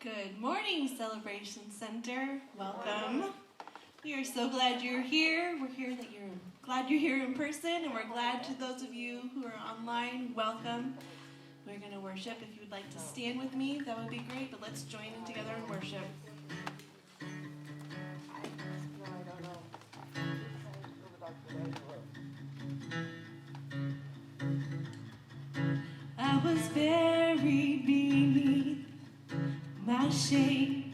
Good morning, Celebration Center. Welcome. We are so glad you're here. We're glad you're here in person, and we're glad to those of you who are online. Welcome. We're going to worship. If you would like to stand with me, that would be great, but let's join in together in worship. I was buried beneath my shame.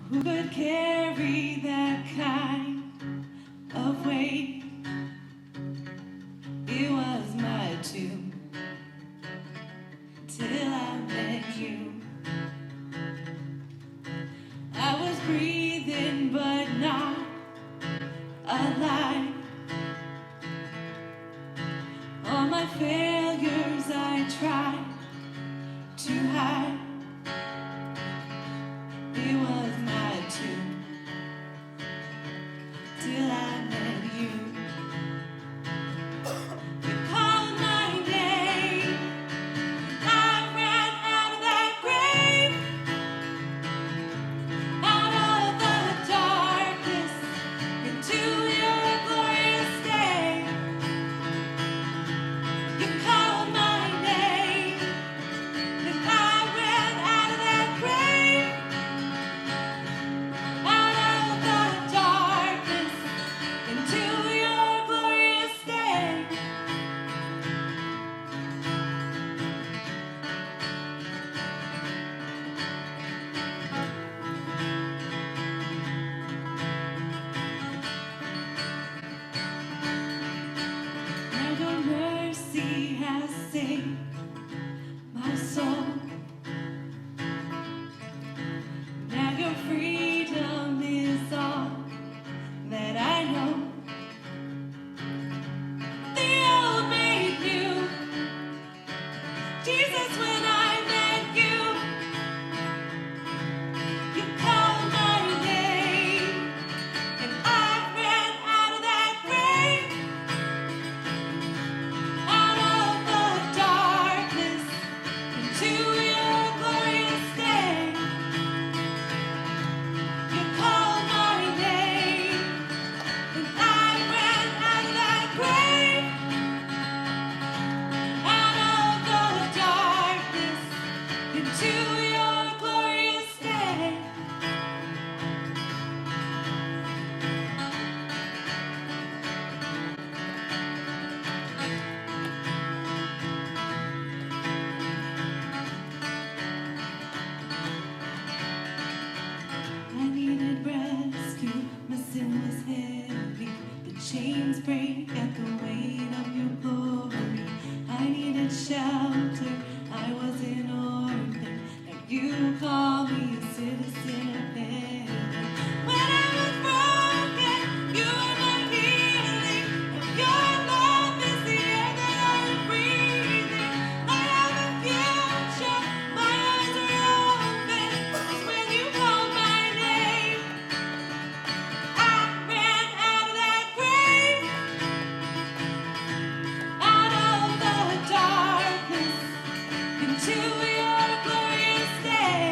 Who could carry that kind of weight? It was my tomb till I met you. I was breathing but not alive. All my failures I tried to hide. It was my tomb till I met you. You called my name. I ran out of that grave, out of the darkness, into your glorious day. You called my name, and I ran out of that grave, out of the darkness, into your glorious day. Now your mercy has saved my soul. Now your freedom is all that I know. The old made new. Jesus, when I met you, you called my name, and I ran out of that grave, out of the darkness, into your glorious day. You called my name, and I ran out of that grave, out of the darkness, into your glorious day. I needed rescue, my sin was heavy. The chains break at the weight of your glory. I needed shelter, I was an orphan. Now you call me a citizen of heaven. When I was broken, you were my healing. And your love is the air that I am breathing. I have a future, my eyes are open. 'Cause when you called my name, I ran out of that grave, out of the darkness, into your glorious day.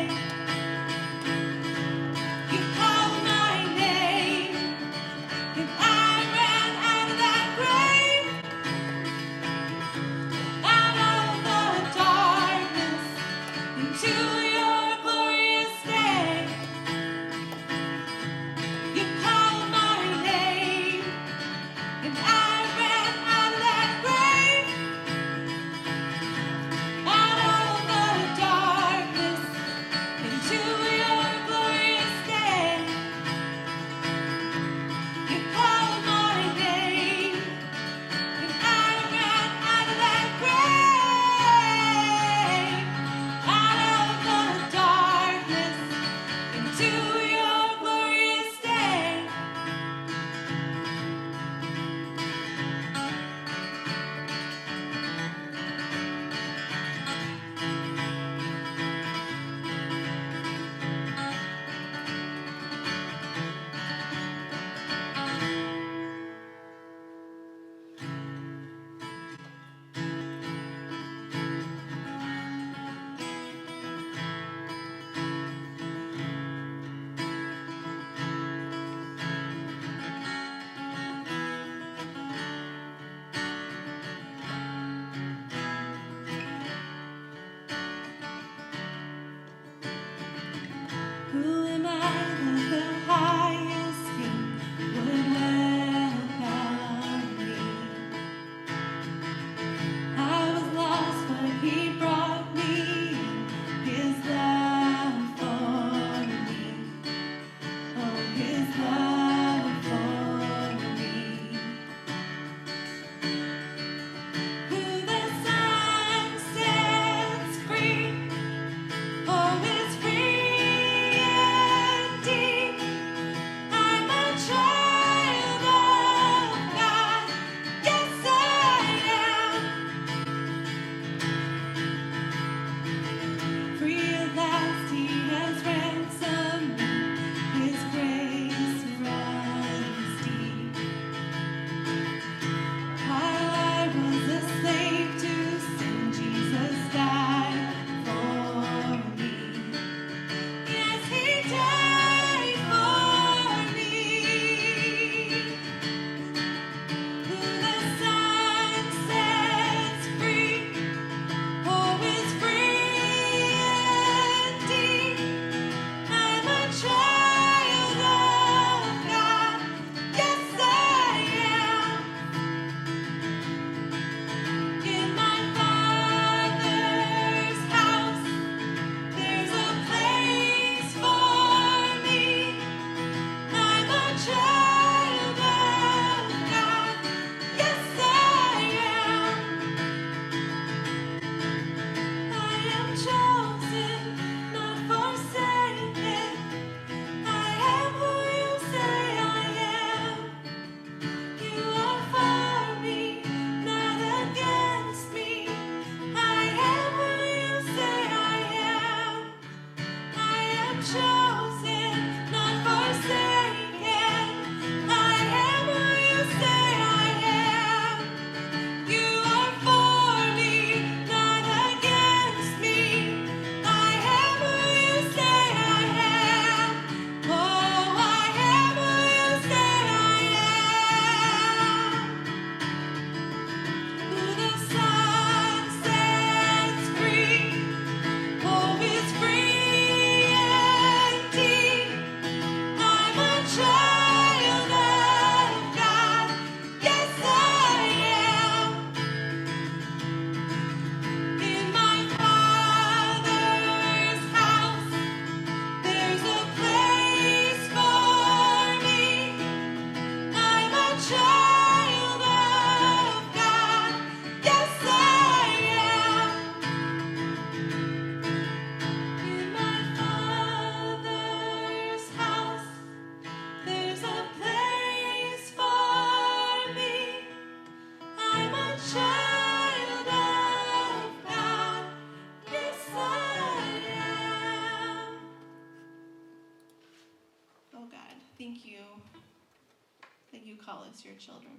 call us your children.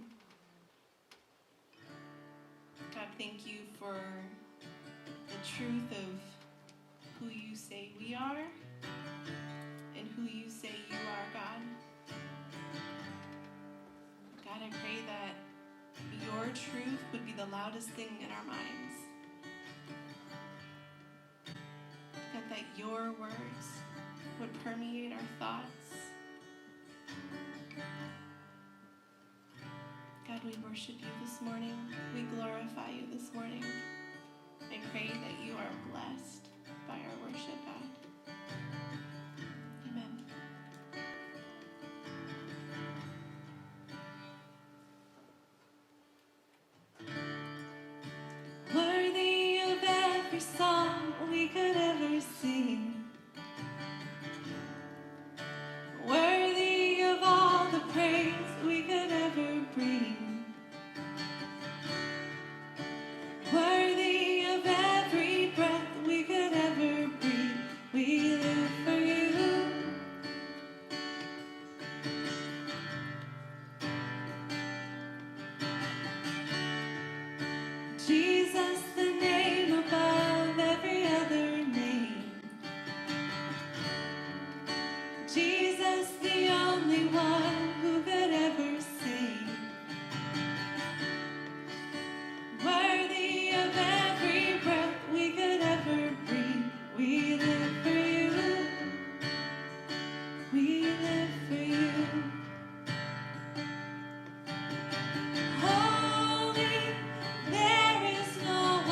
God, thank you for the truth of who you say we are and who you say you are, God. God, I pray that your truth would be the loudest thing in our minds. God, that your words would permeate our thoughts. God, we worship you this morning. We glorify you this morning. I pray that you are blessed by our worship, God. Amen. Worthy of every song we could ever sing. Worthy of all the praise we could ever bring. Worthy of every breath we could ever breathe. We live for you. Jesus, the name above every other name. Jesus, the only one who could ever save. Worthy of every breath we could ever breathe. We live for you. We live for you. Holy, there is no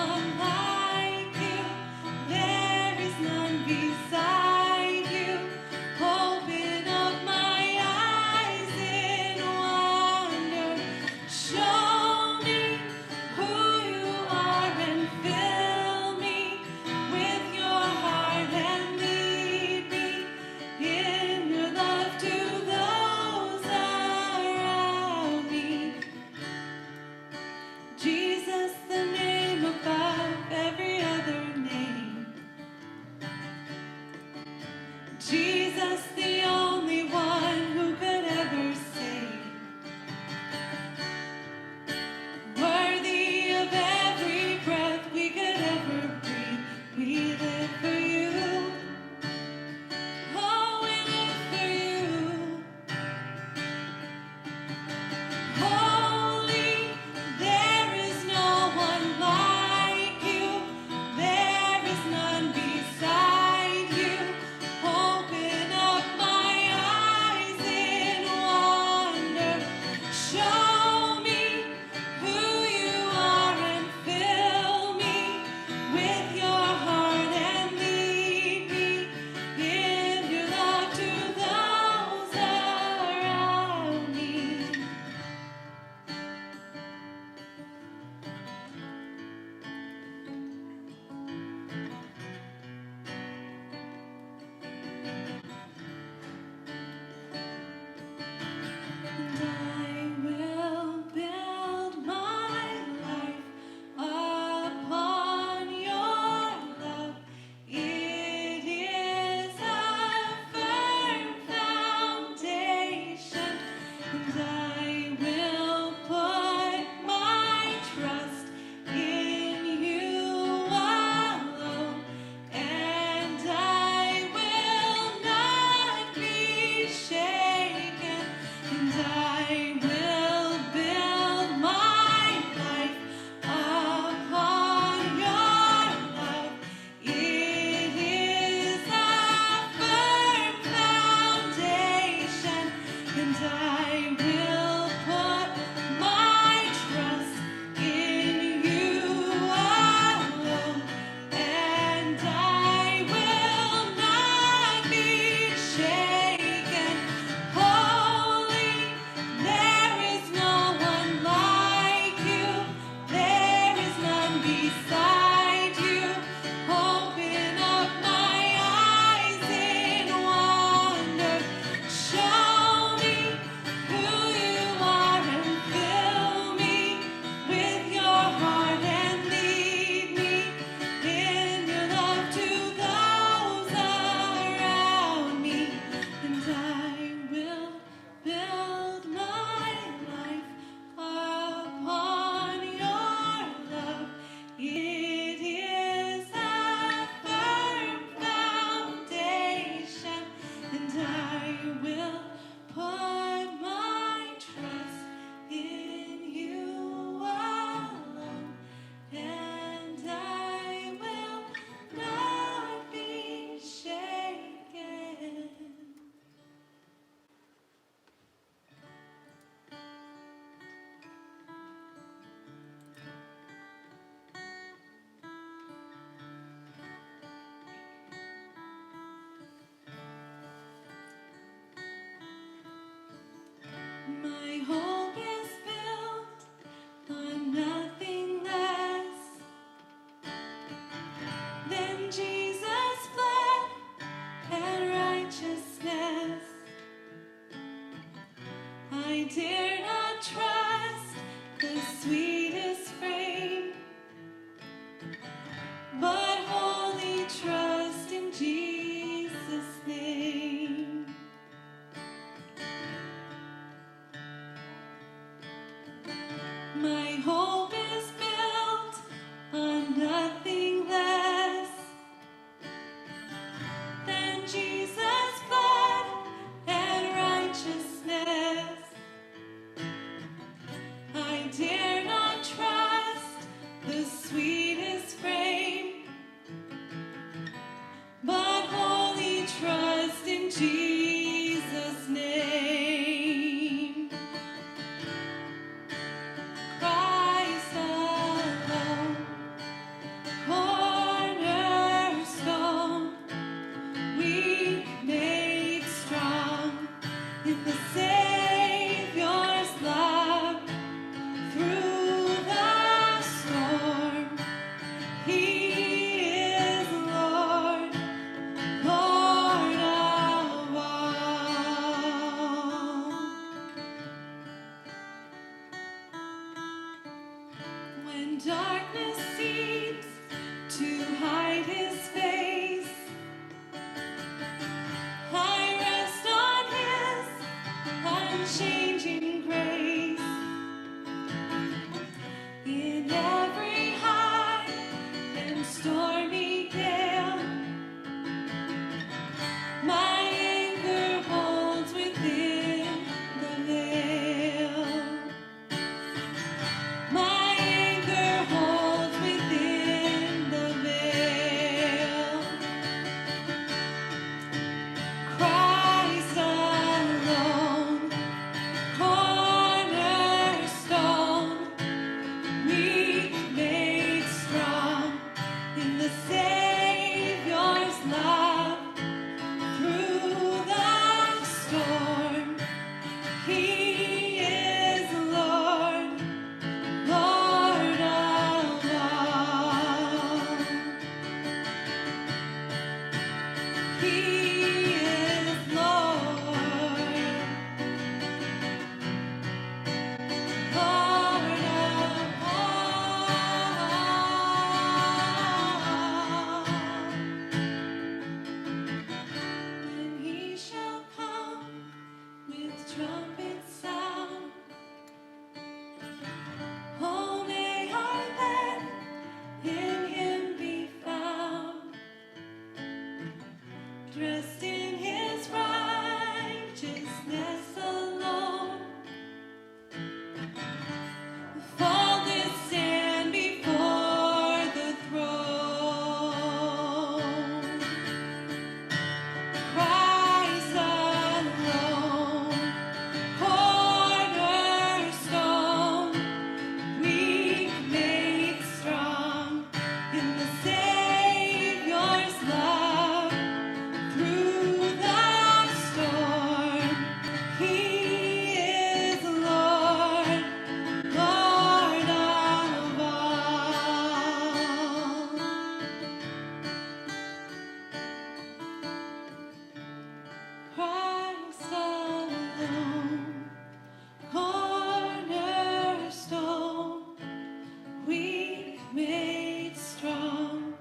made strong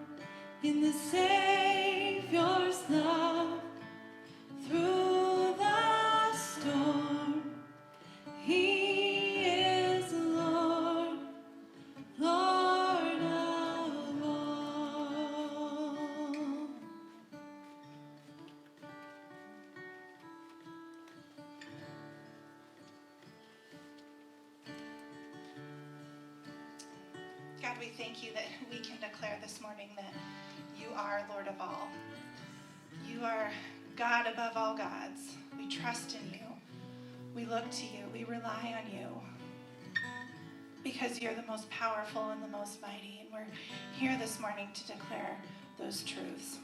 in the Savior's love through the storm. He is Lord, Lord of all. God, we thank you that we can declare this morning that you are Lord of all. You are God above all gods. We trust in you. We look to you. We rely on you because you're the most powerful and the most mighty. And we're here this morning to declare those truths.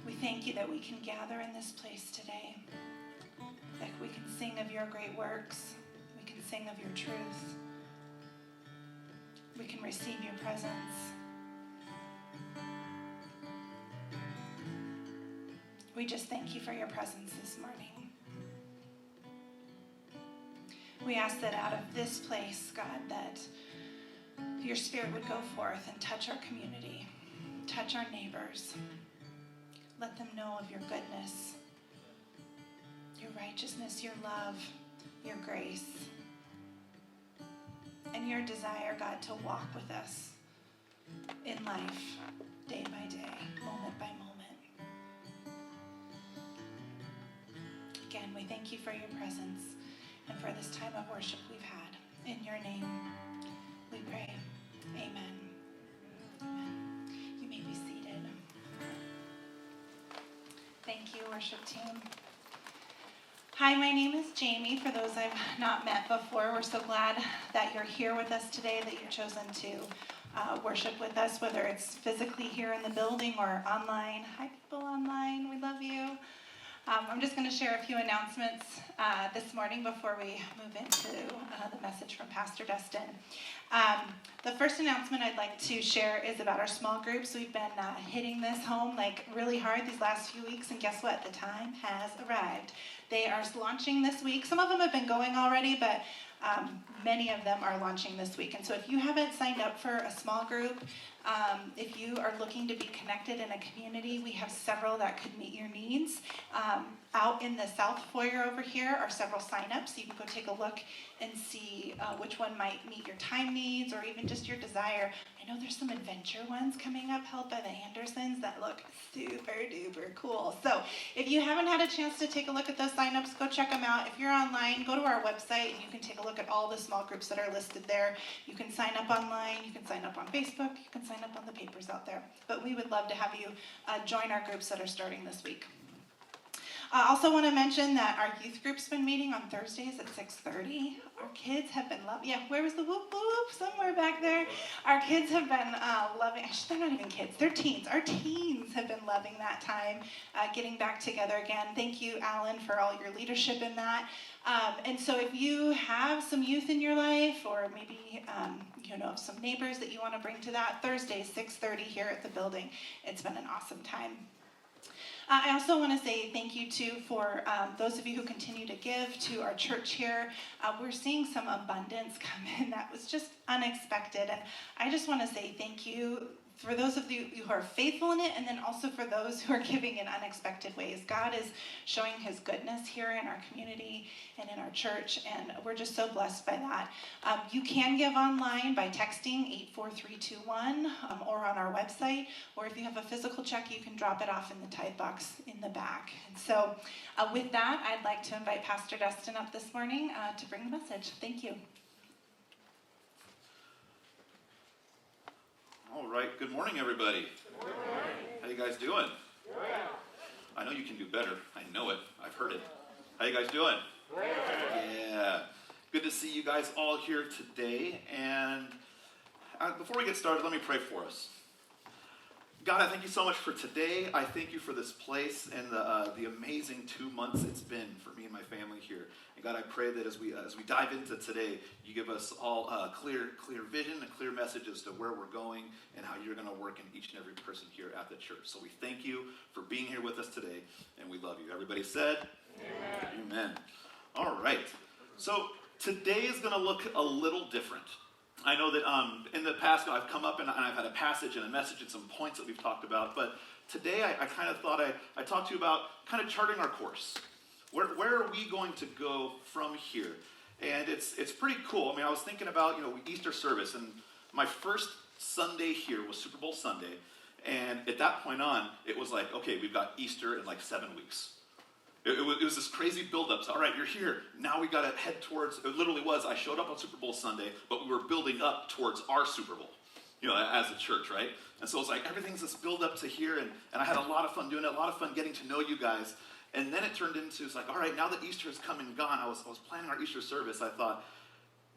We thank you that we can gather in this place today, that we can sing of your great works. We can sing of your truth. We can receive your presence. We just thank you for your presence this morning. We ask that out of this place, God, that your Spirit would go forth and touch our community, touch our neighbors. Let them know of your goodness, your righteousness, your love, your grace, and your desire, God, to walk with us in life, day by day, moment by moment. Again, we thank you for your presence and for this time of worship we've had. In your name, we pray. Amen. Amen. You may be seated. Thank you, worship team. Hi, my name is Jamie. For those I've not met before, we're so glad that you're here with us today, that you've chosen to worship with us, whether it's physically here in the building or online. Hi, people online. We love you. I'm just going to share a few announcements this morning before we move into the message from Pastor Dustin. The first announcement I'd like to share is about our small groups. We've been hitting this home like really hard these last few weeks, and guess what? The time has arrived. They are launching this week. Some of them have been going already, but many of them are launching this week. And so if you haven't signed up for a small group, if you are looking to be connected in a community, we have several that could meet your needs. Out in the south foyer over here are several sign-ups. You can go take a look and see which one might meet your time needs or even just your desire. I know there's some adventure ones coming up held by the Andersons that look super duper cool. So if you haven't had a chance to take a look at those sign-ups, go check them out. If you're online, go to our website and you can take a look at all the small groups that are listed there. You can sign up online, you can sign up on Facebook, you can sign up on the papers out there. But we would love to have you join our groups that are starting this week. I also want to mention that our youth group's been meeting on Thursdays at 6:30. Our kids have been loving, where was the whoop whoop? Somewhere back there. Our kids have been loving, they're not even kids, they're teens. Our teens have been loving that time, getting back together again. Thank you, Alan, for all your leadership in that. And so if you have some youth in your life, or maybe some neighbors that you want to bring to that, Thursday, 6:30 here at the building. It's been an awesome time. I also want to say thank you, too, for those of you who continue to give to our church here. We're seeing some abundance come in that was just unexpected. And I just want to say thank you for those of you who are faithful in it, and then also for those who are giving in unexpected ways. God is showing his goodness here in our community and in our church, and we're just so blessed by that. You can give online by texting 84321 or on our website, or if you have a physical check, you can drop it off in the tithe box in the back. And so with that, I'd like to invite Pastor Dustin up this morning to bring the message. Thank you. All right, good morning, everybody. Good morning. How you guys doing? Good. I know you can do better. I know it. I've heard it. How you guys doing? Good. Yeah. Good to see you guys all here today. And before we get started, let me pray for us. God, I thank you so much for today. I thank you for this place and the amazing 2 months it's been for me and my family here. And God, I pray that as we dive into today, you give us all a clear vision, a clear message as to where we're going and how you're going to work in each and every person here at the church. So we thank you for being here with us today, and we love you. Everybody said? Amen. Amen. All right. So today is going to look a little different. I know that in the past I've come up and I've had a passage and a message and some points that we've talked about, but today I kind of thought I'd talk to you about kind of charting our course. Where are we going to go from here? And it's pretty cool. I mean, I was thinking about, Easter service, and my first Sunday here was Super Bowl Sunday, and at that point on, it was like, okay, we've got Easter in like 7 weeks. It was this crazy build-up. So, all right, you're here. Now we got to head towards, it literally was, I showed up on Super Bowl Sunday, but we were building up towards our Super Bowl, as a church, right? And so it's like everything's this build-up to here, and I had a lot of fun doing it, a lot of fun getting to know you guys. And then it turned into, it's like, all right, now that Easter has come and gone, I was planning our Easter service. I thought,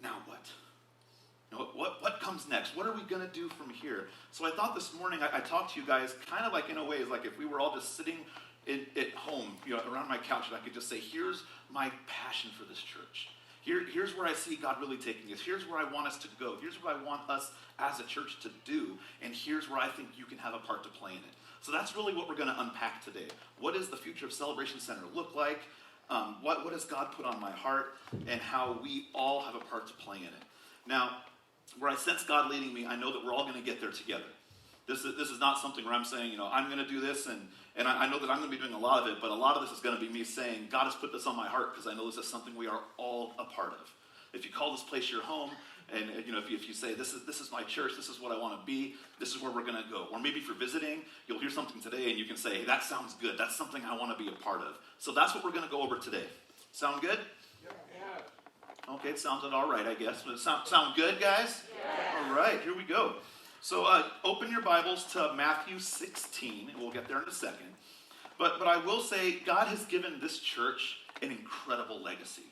now what? What comes next? What are we going to do from here? So I thought this morning I talked to you guys kind of like in a way, it's like if we were all just sitting at home, around my couch, and I could just say, here's my passion for this church. Here's where I see God really taking us. Here's where I want us to go. Here's what I want us as a church to do. And here's where I think you can have a part to play in it. So that's really what we're going to unpack today. What does the future of Celebration Center look like? What has God put on my heart? And how we all have a part to play in it. Now, where I sense God leading me, I know that we're all going to get there together. This is not something where I'm saying, I'm going to do this, and I know that I'm going to be doing a lot of it, but a lot of this is going to be me saying, God has put this on my heart because I know this is something we are all a part of. If you call this place your home, and if you say, this is my church, this is what I want to be, this is where we're going to go. Or maybe if you're visiting, you'll hear something today and you can say, hey, that sounds good. That's something I want to be a part of. So that's what we're going to go over today. Sound good? Yeah. Okay, it sounded all right, I guess. Sound good, guys? Yeah. All right, here we go. So open your Bibles to Matthew 16, and we'll get there in a second. But I will say, God has given this church an incredible legacy.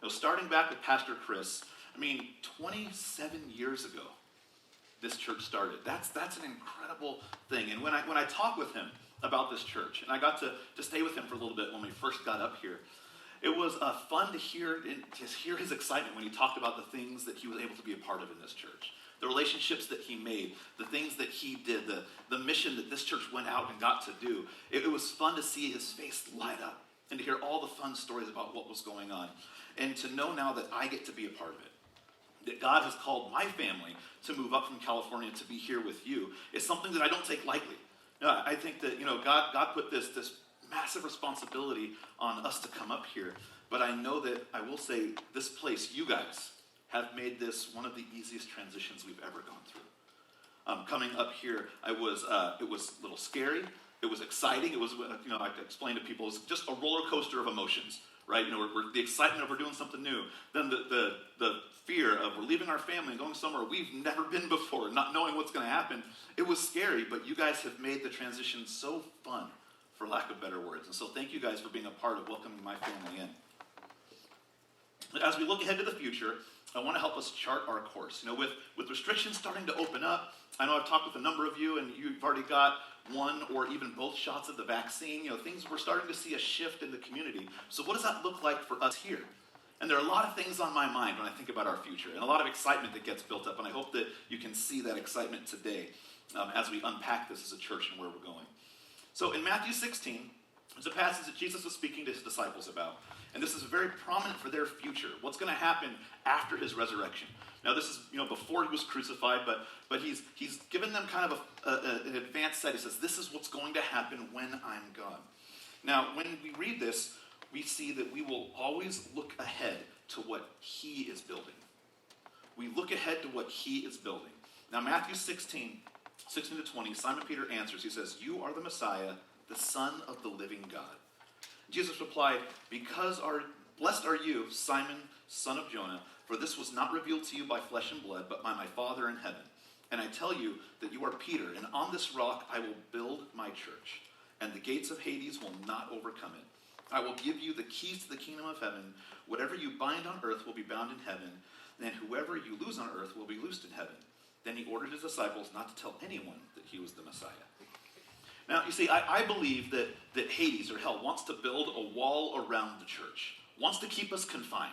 Starting back with Pastor Chris, 27 years ago, this church started. That's an incredible thing. And when I talked with him about this church, and I got to stay with him for a little bit when we first got up here, it was fun to hear his excitement when he talked about the things that he was able to be a part of in this church. The relationships that he made, the things that he did, the mission that this church went out and got to do. It was fun to see his face light up and to hear all the fun stories about what was going on. And to know now that I get to be a part of it. That God has called my family to move up from California to be here with you is something that I don't take lightly. I think that, God put this massive responsibility on us to come up here. But I know that I will say this place, you guys, have made this one of the easiest transitions we've ever gone through. Coming up here, it was a little scary. It was exciting. It was, I explained to people, it was just a roller coaster of emotions, right? We're the excitement of we're doing something new. Then the fear of we're leaving our family and going somewhere we've never been before, not knowing what's going to happen. It was scary, but you guys have made the transition so fun, for lack of better words. And so thank you guys for being a part of welcoming my family in. As we look ahead to the future, I want to help us chart our course. With restrictions starting to open up, I know I've talked with a number of you, and you've already got one or even both shots of the vaccine. We're starting to see a shift in the community. So what does that look like for us here? And there are a lot of things on my mind when I think about our future, and a lot of excitement that gets built up, and I hope that you can see that excitement today as we unpack this as a church and where we're going. So in Matthew 16, there's a passage that Jesus was speaking to his disciples about. And this is very prominent for their future. What's going to happen after his resurrection? Now, this is before he was crucified, but he's given them kind of an advanced set. He says, this is what's going to happen when I'm gone. Now, when we read this, we see that we will always look ahead to what he is building. We look ahead to what he is building. Now, Matthew 16 to 20, Simon Peter answers. He says, you are the Messiah, the Son of the living God. Jesus replied, blessed are you, Simon, son of Jonah, for this was not revealed to you by flesh and blood, but by my Father in heaven. And I tell you that you are Peter, and on this rock I will build my church, and the gates of Hades will not overcome it. I will give you the keys to the kingdom of heaven. Whatever you bind on earth will be bound in heaven, and whoever you loose on earth will be loosed in heaven. Then he ordered his disciples not to tell anyone that he was the Messiah. Now, you see, I believe that Hades, or hell, wants to build a wall around the church, wants to keep us confined,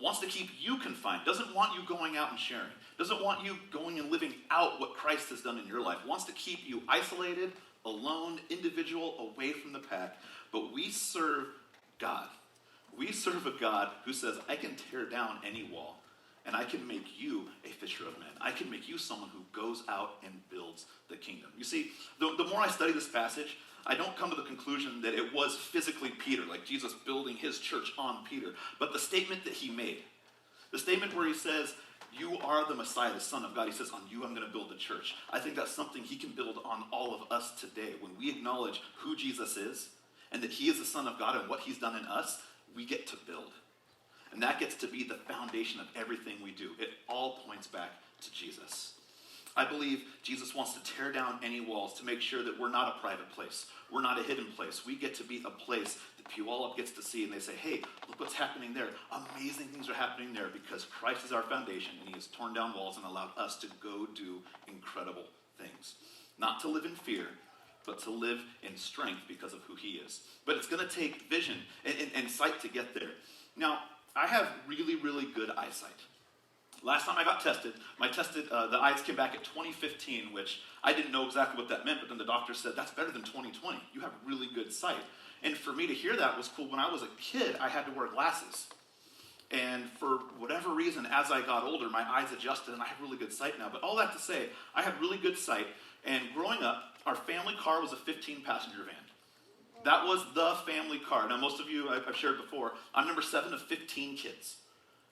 wants to keep you confined, doesn't want you going out and sharing, doesn't want you going and living out what Christ has done in your life, wants to keep you isolated, alone, individual, away from the pack. But we serve God. We serve a God who says, I can tear down any wall, and I can make you a fisher of men. I can make you someone who goes out and builds the kingdom. You see, the more I study this passage, I don't come to the conclusion that it was physically Peter, like Jesus building his church on Peter, but the statement that he made. The statement where he says, you are the Messiah, the Son of God. He says, on you I'm going to build the church. I think that's something he can build on all of us today. When we acknowledge who Jesus is and that he is the Son of God and what he's done in us, we get to build. And that gets to be the foundation of everything we do. It all points back to Jesus. I believe Jesus wants to tear down any walls to make sure that we're not a private place. We're not a hidden place. We get to be a place that Puyallup gets to see, and they say, hey, look what's happening there. Amazing things are happening there because Christ is our foundation, and he has torn down walls and allowed us to go do incredible things. Not to live in fear, but to live in strength because of who he is. But it's going to take vision and sight to get there. Now, I have really, really good eyesight. Last time I got tested, the eyes came back at 2015, which I didn't know exactly what that meant, but then the doctor said, that's better than 2020. You have really good sight. And for me to hear that was cool. When I was a kid, I had to wear glasses. And for whatever reason, as I got older, my eyes adjusted and I have really good sight now. But all that to say, I have really good sight. And growing up, our family car was a 15-passenger van. That was the family car. Now, most of you, I've shared before, I'm number 7 of 15 kids.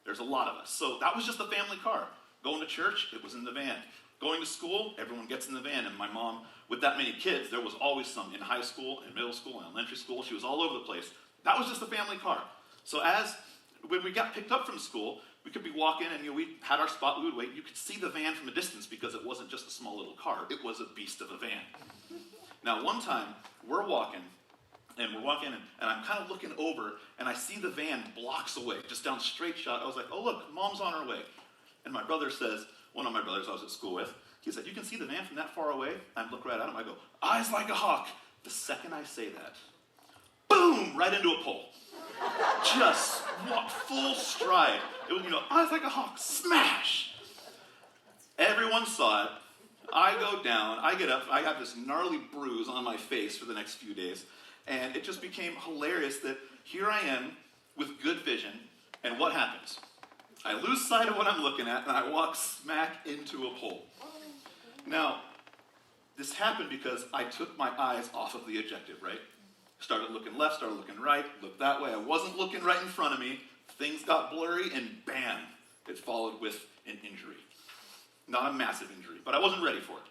There's a lot of us. So that was just the family car. Going to church, it was in the van. Going to school, everyone gets in the van. And my mom, with that many kids, there was always some in high school, in middle school, in elementary school. She was all over the place. That was just the family car. So when we got picked up from school, we could be walking and we had our spot, we would wait. You could see the van from a distance because it wasn't just a small little car. It was a beast of a van. Now, one time, we're walking, and I'm kind of looking over, and I see the van blocks away, just down straight shot. I was like, oh, look, Mom's on her way. And my brother says, one of my brothers I was at school with, he said, you can see the van from that far away? I look right at him, I go, eyes like a hawk. The second I say that, boom, right into a pole. Just walk full stride. It was, eyes like a hawk, smash. Everyone saw it. I go down, I get up, I have this gnarly bruise on my face for the next few days. And it just became hilarious that here I am with good vision, and what happens? I lose sight of what I'm looking at, and I walk smack into a pole. Now, this happened because I took my eyes off of the objective, right? Started looking left, started looking right, looked that way. I wasn't looking right in front of me. Things got blurry, and bam, it followed with an injury. Not a massive injury, but I wasn't ready for it.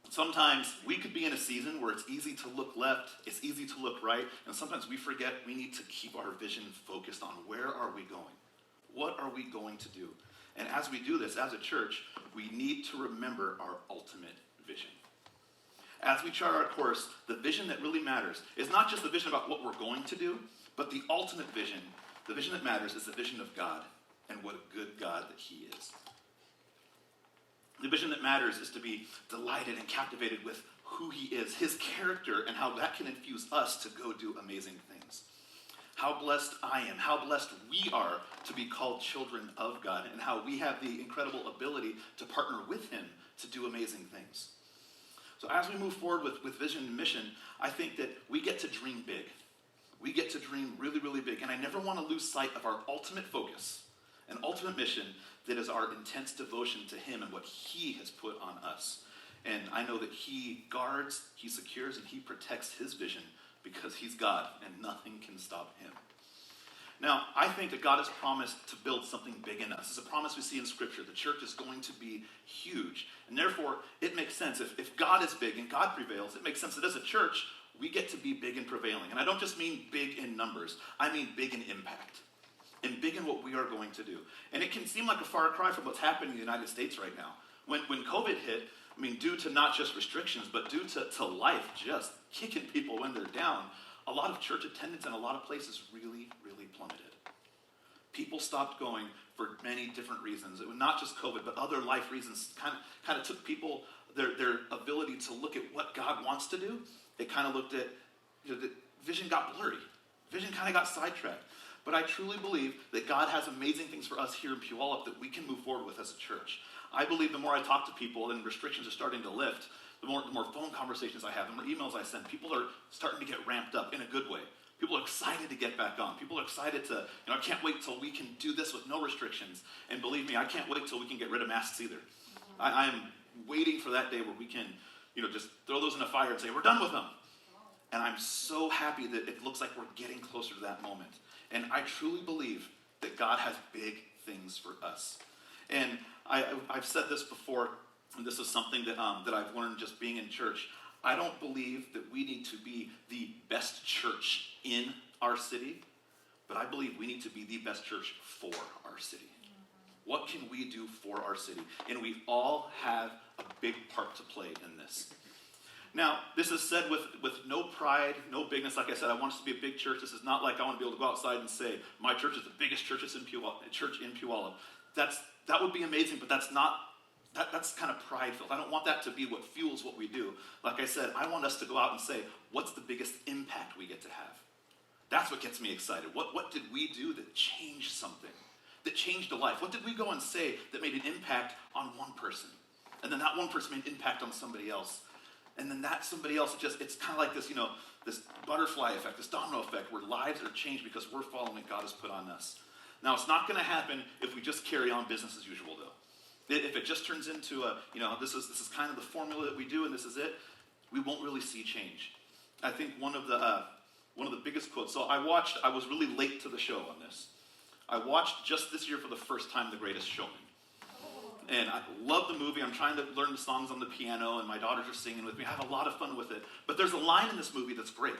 Sometimes we could be in a season where it's easy to look left, it's easy to look right, and sometimes we forget we need to keep our vision focused on where are we going? What are we going to do? And as we do this, as a church, we need to remember our ultimate vision. As we chart our course, the vision that really matters is not just the vision about what we're going to do, but the ultimate vision, the vision that matters is the vision of God and what a good God that he is. The vision that matters is to be delighted and captivated with who he is, his character, and how that can infuse us to go do amazing things. How blessed I am, how blessed we are to be called children of God, and how we have the incredible ability to partner with him to do amazing things. So as we move forward with vision and mission, I think that we get to dream big. We get to dream really, really big. And I never want to lose sight of our ultimate focus and ultimate mission that is our intense devotion to him and what he has put on us. And I know that he guards, he secures, and he protects his vision because he's God and nothing can stop him. Now, I think that God has promised to build something big in us. It's a promise we see in Scripture. The church is going to be huge. And therefore, it makes sense. If God is big and God prevails, it makes sense that as a church, we get to be big and prevailing. And I don't just mean big in numbers. I mean big in impact. And big in what we are going to do. And it can seem like a far cry from what's happening in the United States right now. When COVID hit, due to not just restrictions, but due to life just kicking people when they're down, a lot of church attendance in a lot of places really, really plummeted. People stopped going for many different reasons. It was not just COVID, but other life reasons kind of took people, their ability to look at what God wants to do. It kind of looked at, the vision got blurry. Vision kind of got sidetracked. But I truly believe that God has amazing things for us here in Puyallup that we can move forward with as a church. I believe the more I talk to people and restrictions are starting to lift, the more phone conversations I have, the more emails I send, people are starting to get ramped up in a good way. People are excited to get back on. People are excited to, I can't wait till we can do this with no restrictions. And believe me, I can't wait till we can get rid of masks either. I'm waiting for that day where we can, just throw those in the fire and say, we're done with them. And I'm so happy that it looks like we're getting closer to that moment. And I truly believe that God has big things for us. And I've said this before, and this is something that I've learned just being in church. I don't believe that we need to be the best church in our city, but I believe we need to be the best church for our city. What can we do for our city? And we all have a big part to play in this. Now, this is said with no pride, no bigness. Like I said, I want us to be a big church. This is not like I want to be able to go outside and say, my church is the biggest church in Puyallup. That would be amazing, but that's kind of pride-filled. I don't want that to be what fuels what we do. Like I said, I want us to go out and say, what's the biggest impact we get to have? That's what gets me excited. What did we do that changed something? That changed a life? What did we go and say that made an impact on one person? And then that one person made an impact on somebody else. And then that somebody else, it's kind of like this, this butterfly effect, this domino effect, where lives are changed because we're following what God has put on us. Now, it's not going to happen if we just carry on business as usual, though. If it just turns into this is kind of the formula that we do, and this is it, we won't really see change. I think one of the biggest quotes. So I was really late to the show on this. I watched just this year for the first time The Greatest Showman. And I love the movie. I'm trying to learn the songs on the piano, and my daughters are singing with me. I have a lot of fun with it. But there's a line in this movie that's great.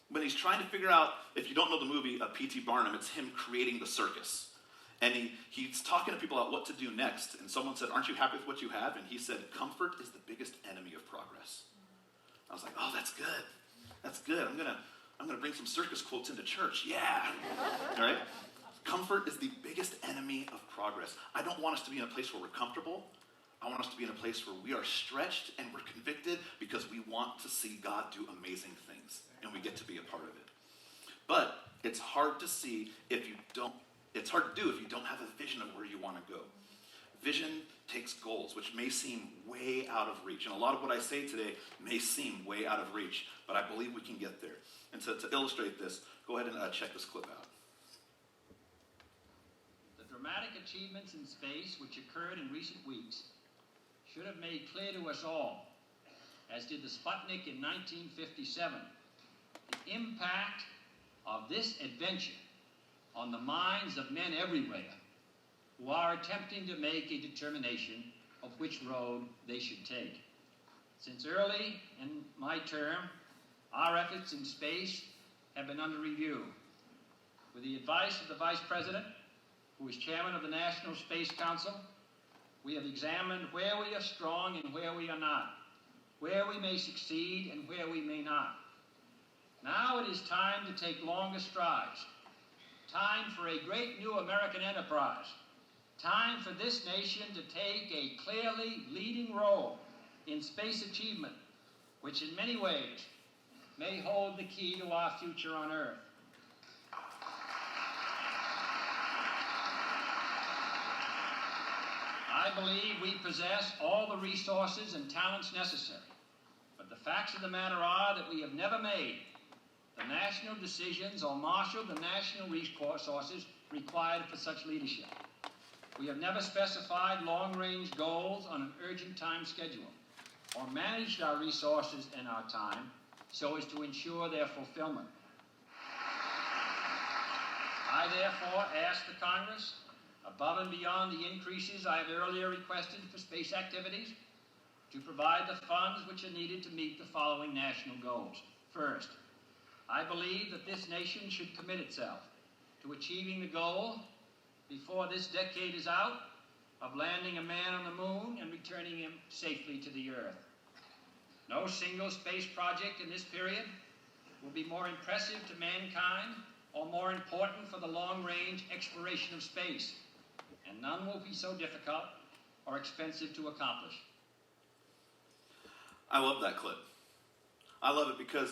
When he's trying to figure out, if you don't know the movie, P.T. Barnum, it's him creating the circus. And he's talking to people about what to do next. And someone said, aren't you happy with what you have? And he said, comfort is the biggest enemy of progress. I was like, oh, that's good. That's good. I'm gonna bring some circus quotes into church. Yeah. All right? Comfort is the biggest enemy of progress. I don't want us to be in a place where we're comfortable. I want us to be in a place where we are stretched and we're convicted because we want to see God do amazing things, and we get to be a part of it. But it's hard to see it's hard to do if you don't have a vision of where you want to go. Vision takes goals, which may seem way out of reach. And a lot of what I say today may seem way out of reach, but I believe we can get there. And so to illustrate this, go ahead and check this clip out. Dramatic achievements in space which occurred in recent weeks should have made clear to us all, as did the Sputnik in 1957, the impact of this adventure on the minds of men everywhere who are attempting to make a determination of which road they should take. Since early in my term, our efforts in space have been under review. With the advice of the Vice President, who is chairman of the National Space Council, we have examined where we are strong and where we are not, where we may succeed and where we may not. Now it is time to take longer strides, time for a great new American enterprise, time for this nation to take a clearly leading role in space achievement, which in many ways may hold the key to our future on Earth. I believe we possess all the resources and talents necessary, but the facts of the matter are that we have never made the national decisions or marshaled the national resources required for such leadership. We have never specified long-range goals on an urgent time schedule or managed our resources and our time so as to ensure their fulfillment. I therefore ask the Congress, above and beyond the increases I have earlier requested for space activities, to provide the funds which are needed to meet the following national goals. First, I believe that this nation should commit itself to achieving the goal, before this decade is out, of landing a man on the moon and returning him safely to the Earth. No single space project in this period will be more impressive to mankind or more important for the long-range exploration of space, and none will be so difficult or expensive to accomplish. I love that clip. I love it because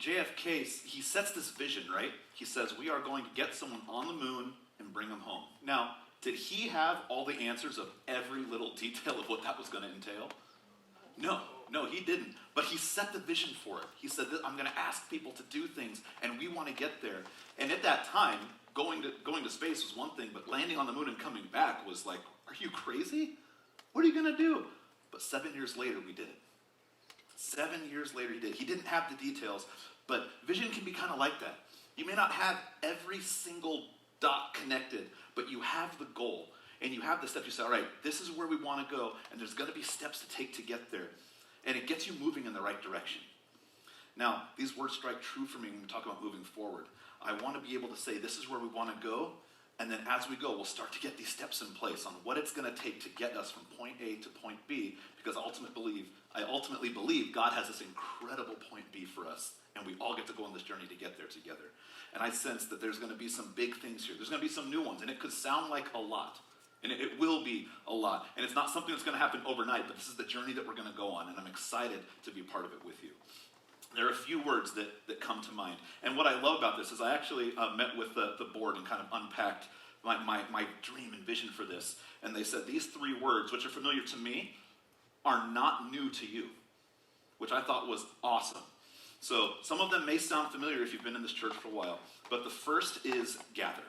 JFK, he sets this vision, right? He says, we are going to get someone on the moon and bring them home. Now, did he have all the answers of every little detail of what that was going to entail? No. No, he didn't. But he set the vision for it. He said, I'm going to ask people to do things, and we want to get there. And at that time, going to space was one thing, but landing on the moon and coming back was like, are you crazy? What are you going to do? But 7 years later, we did it. 7 years later, he did. He didn't have the details, but vision can be kind of like that. You may not have every single dot connected, but you have the goal, and you have the steps. You say, all right, this is where we want to go, and there's going to be steps to take to get there. And it gets you moving in the right direction. Now, these words strike true for me when we talk about moving forward. I want to be able to say, this is where we want to go, and then as we go, we'll start to get these steps in place on what it's going to take to get us from point A to point B, because I ultimately believe God has this incredible point B for us, and we all get to go on this journey to get there together. And I sense that there's going to be some big things here. There's going to be some new ones, and it could sound like a lot. And it will be a lot. And it's not something that's going to happen overnight, but this is the journey that we're going to go on, and I'm excited to be part of it with you. There are a few words that come to mind. And what I love about this is I actually met with the board and kind of unpacked my dream and vision for this. And they said these 3 words, which are familiar to me, are not new to you, which I thought was awesome. So some of them may sound familiar if you've been in this church for a while, but the first is gather.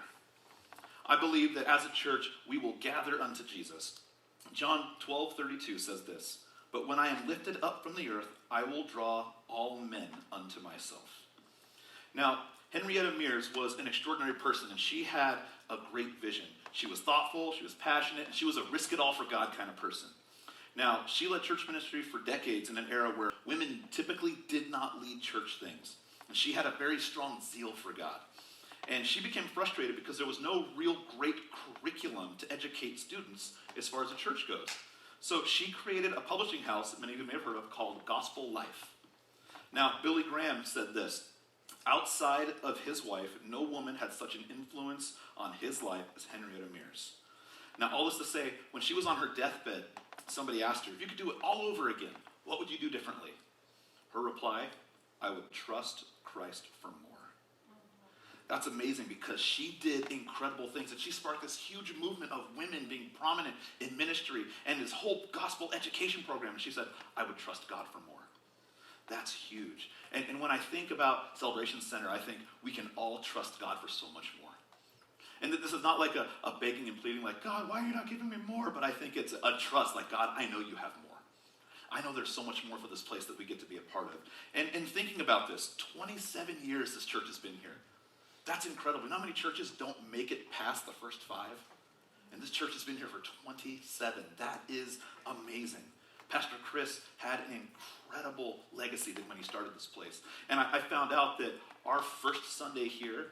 I believe that as a church, we will gather unto Jesus. John 12:32 says this, but when I am lifted up from the earth, I will draw all men unto myself. Now, Henrietta Mears was an extraordinary person, and she had a great vision. She was thoughtful, she was passionate, and she was a risk-it-all-for-God kind of person. Now, she led church ministry for decades in an era where women typically did not lead church things. And she had a very strong zeal for God. And she became frustrated because there was no real great curriculum to educate students as far as the church goes. So she created a publishing house that many of you may have heard of called Gospel Life. Now, Billy Graham said this, outside of his wife, no woman had such an influence on his life as Henrietta Mears. Now, all this to say, when she was on her deathbed, somebody asked her, if you could do it all over again, what would you do differently? Her reply, I would trust Christ for more. That's amazing because she did incredible things, and she sparked this huge movement of women being prominent in ministry and this whole gospel education program. And she said, I would trust God for more. That's huge. And when I think about Celebration Center, I think we can all trust God for so much more. And this is not like a begging and pleading like, God, why are you not giving me more? But I think it's a trust, like, God, I know you have more. I know there's so much more for this place that we get to be a part of. And thinking about this, 27 years this church has been here. That's incredible. You know how many churches don't make it past the first 5? And this church has been here for 27. That is amazing. Pastor Chris had an incredible legacy when he started this place. And I found out that our first Sunday here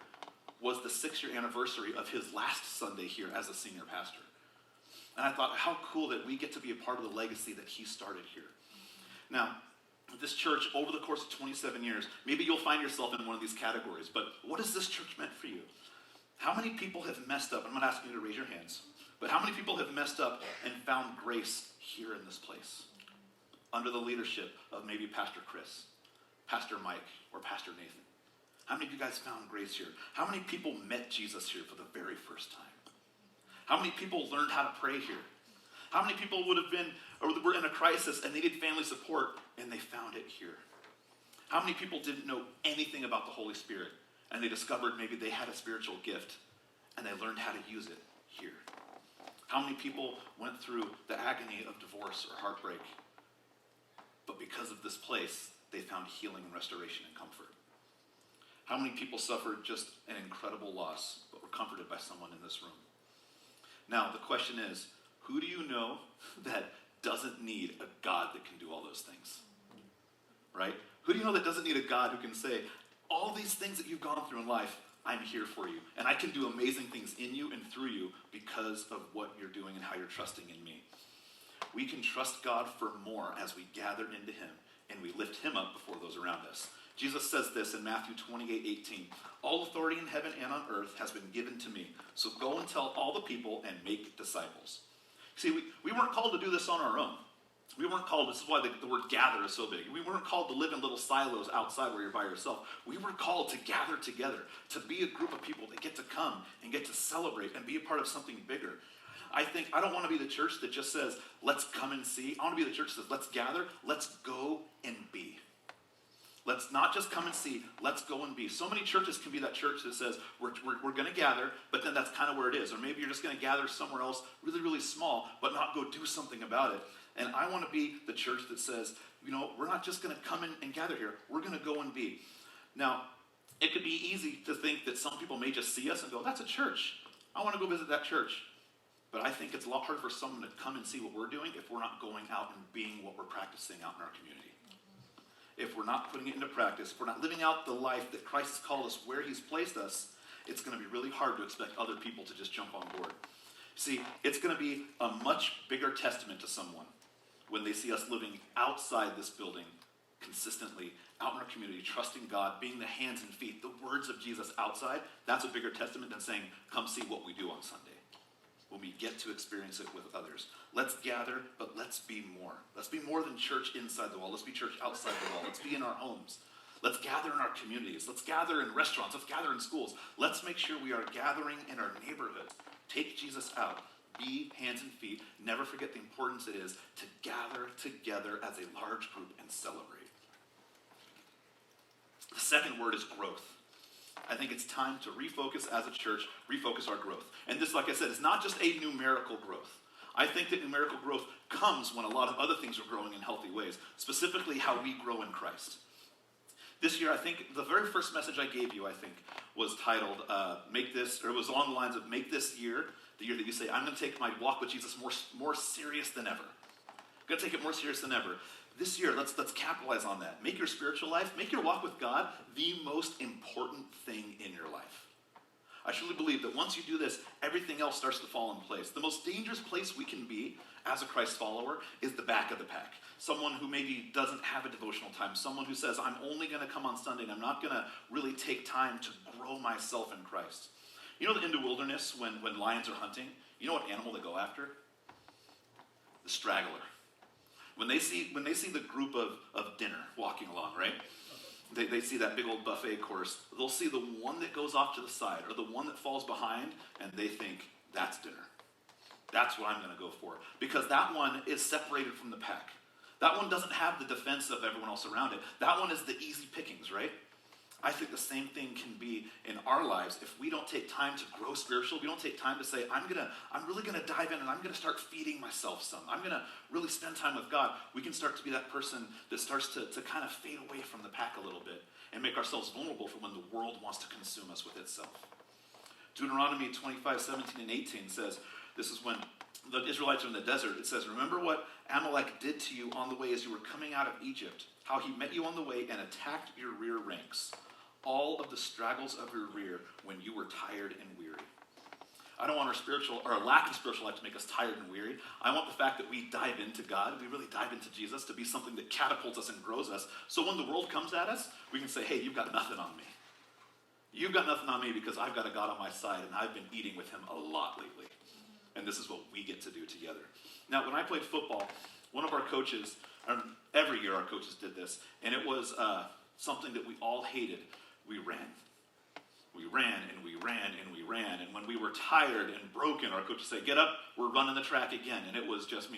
was the 6-year anniversary of his last Sunday here as a senior pastor. And I thought, how cool that we get to be a part of the legacy that he started here. Now, this church, over the course of 27 years, maybe you'll find yourself in one of these categories, but what has this church meant for you? How many people have messed up? I'm not asking you to raise your hands, but how many people have messed up and found grace here in this place? Under the leadership of maybe Pastor Chris, Pastor Mike, or Pastor Nathan. How many of you guys found grace here? How many people met Jesus here for the very first time? How many people learned how to pray here? How many people would have been, or were in a crisis and needed family support and they found it here? How many people didn't know anything about the Holy Spirit and they discovered maybe they had a spiritual gift and they learned how to use it here? How many people went through the agony of divorce or heartbreak, but because of this place, they found healing and restoration and comfort? How many people suffered just an incredible loss, but were comforted by someone in this room? Now, the question is, who do you know that doesn't need a God that can do all those things? Right? Who do you know that doesn't need a God who can say, all these things that you've gone through in life, I'm here for you. And I can do amazing things in you and through you because of what you're doing and how you're trusting in me. We can trust God for more as we gather into him and we lift him up before those around us. Jesus says this in Matthew 28:18. All authority in heaven and on earth has been given to me. So go and tell all the people and make disciples. See, we weren't called to do this on our own. We weren't called, this is why the word gather is so big. We weren't called to live in little silos outside where you're by yourself. We were called to gather together, to be a group of people that get to come and get to celebrate and be a part of something bigger. I don't want to be the church that just says, let's come and see. I want to be the church that says, let's gather, let's go and be. Let's not just come and see, let's go and be. So many churches can be that church that says, we're going to gather, but then that's kind of where it is. Or maybe you're just going to gather somewhere else really, really small, but not go do something about it. And I want to be the church that says, we're not just going to come in and gather here. We're going to go and be. Now, it could be easy to think that some people may just see us and go, that's a church. I want to go visit that church. But I think it's a lot harder for someone to come and see what we're doing if we're not going out and being what we're practicing out in our community. If we're not putting it into practice, if we're not living out the life that Christ has called us where he's placed us, it's going to be really hard to expect other people to just jump on board. See, it's going to be a much bigger testament to someone when they see us living outside this building consistently, out in our community, trusting God, being the hands and feet, the words of Jesus outside. That's a bigger testament than saying, come see what we do on Sunday, when we get to experience it with others. Let's gather, but let's be more. Let's be more than church inside the wall. Let's be church outside the wall. Let's be in our homes. Let's gather in our communities. Let's gather in restaurants. Let's gather in schools. Let's make sure we are gathering in our neighborhoods. Take Jesus out. Be hands and feet. Never forget the importance it is to gather together as a large group and celebrate. The second word is growth. I think it's time to refocus as a church, refocus our growth. And this, like I said, is not just a numerical growth. I think that numerical growth comes when a lot of other things are growing in healthy ways, specifically how we grow in Christ. This year, I think the very first message I gave you, was titled, it was along the lines of, make this year the year that you say, I'm going to take my walk with Jesus more serious than ever. I'm going to take it more serious than ever. This year, let's capitalize on that. Make your spiritual life, make your walk with God the most important thing in your life. I truly believe that once you do this, everything else starts to fall in place. The most dangerous place we can be as a Christ follower is the back of the pack. Someone who maybe doesn't have a devotional time. Someone who says, I'm only going to come on Sunday and I'm not going to really take time to grow myself in Christ. You know, in the wilderness, when lions are hunting, you know what animal they go after? The straggler. When they see the group of dinner walking along, right? They see that big old buffet course. They'll see the one that goes off to the side or the one that falls behind, and they think, that's dinner. That's what I'm going to go for. Because that one is separated from the pack. That one doesn't have the defense of everyone else around it. That one is the easy pickings, right? I think the same thing can be in our lives if we don't take time to grow spiritual. We don't take time to say, I'm really going to dive in and I'm going to start feeding myself some. I'm going to really spend time with God. We can start to be that person that starts to kind of fade away from the pack a little bit and make ourselves vulnerable for when the world wants to consume us with itself. Deuteronomy 25:17 and 18 says, this is when the Israelites are in the desert. It says, remember what Amalek did to you on the way as you were coming out of Egypt, how he met you on the way and attacked your rear ranks. All of the straggles of your rear when you were tired and weary. I don't want our lack of spiritual life to make us tired and weary. I want the fact that we dive into God, we really dive into Jesus to be something that catapults us and grows us. So when the world comes at us, we can say, hey, you've got nothing on me. You've got nothing on me because I've got a God on my side and I've been eating with him a lot lately. And this is what we get to do together. Now, when I played football, one of our coaches, every year our coaches did this, and it was something that we all hated. We ran. We ran and we ran and we ran. And when we were tired and broken, our coach would say, get up, we're running the track again. And it was just,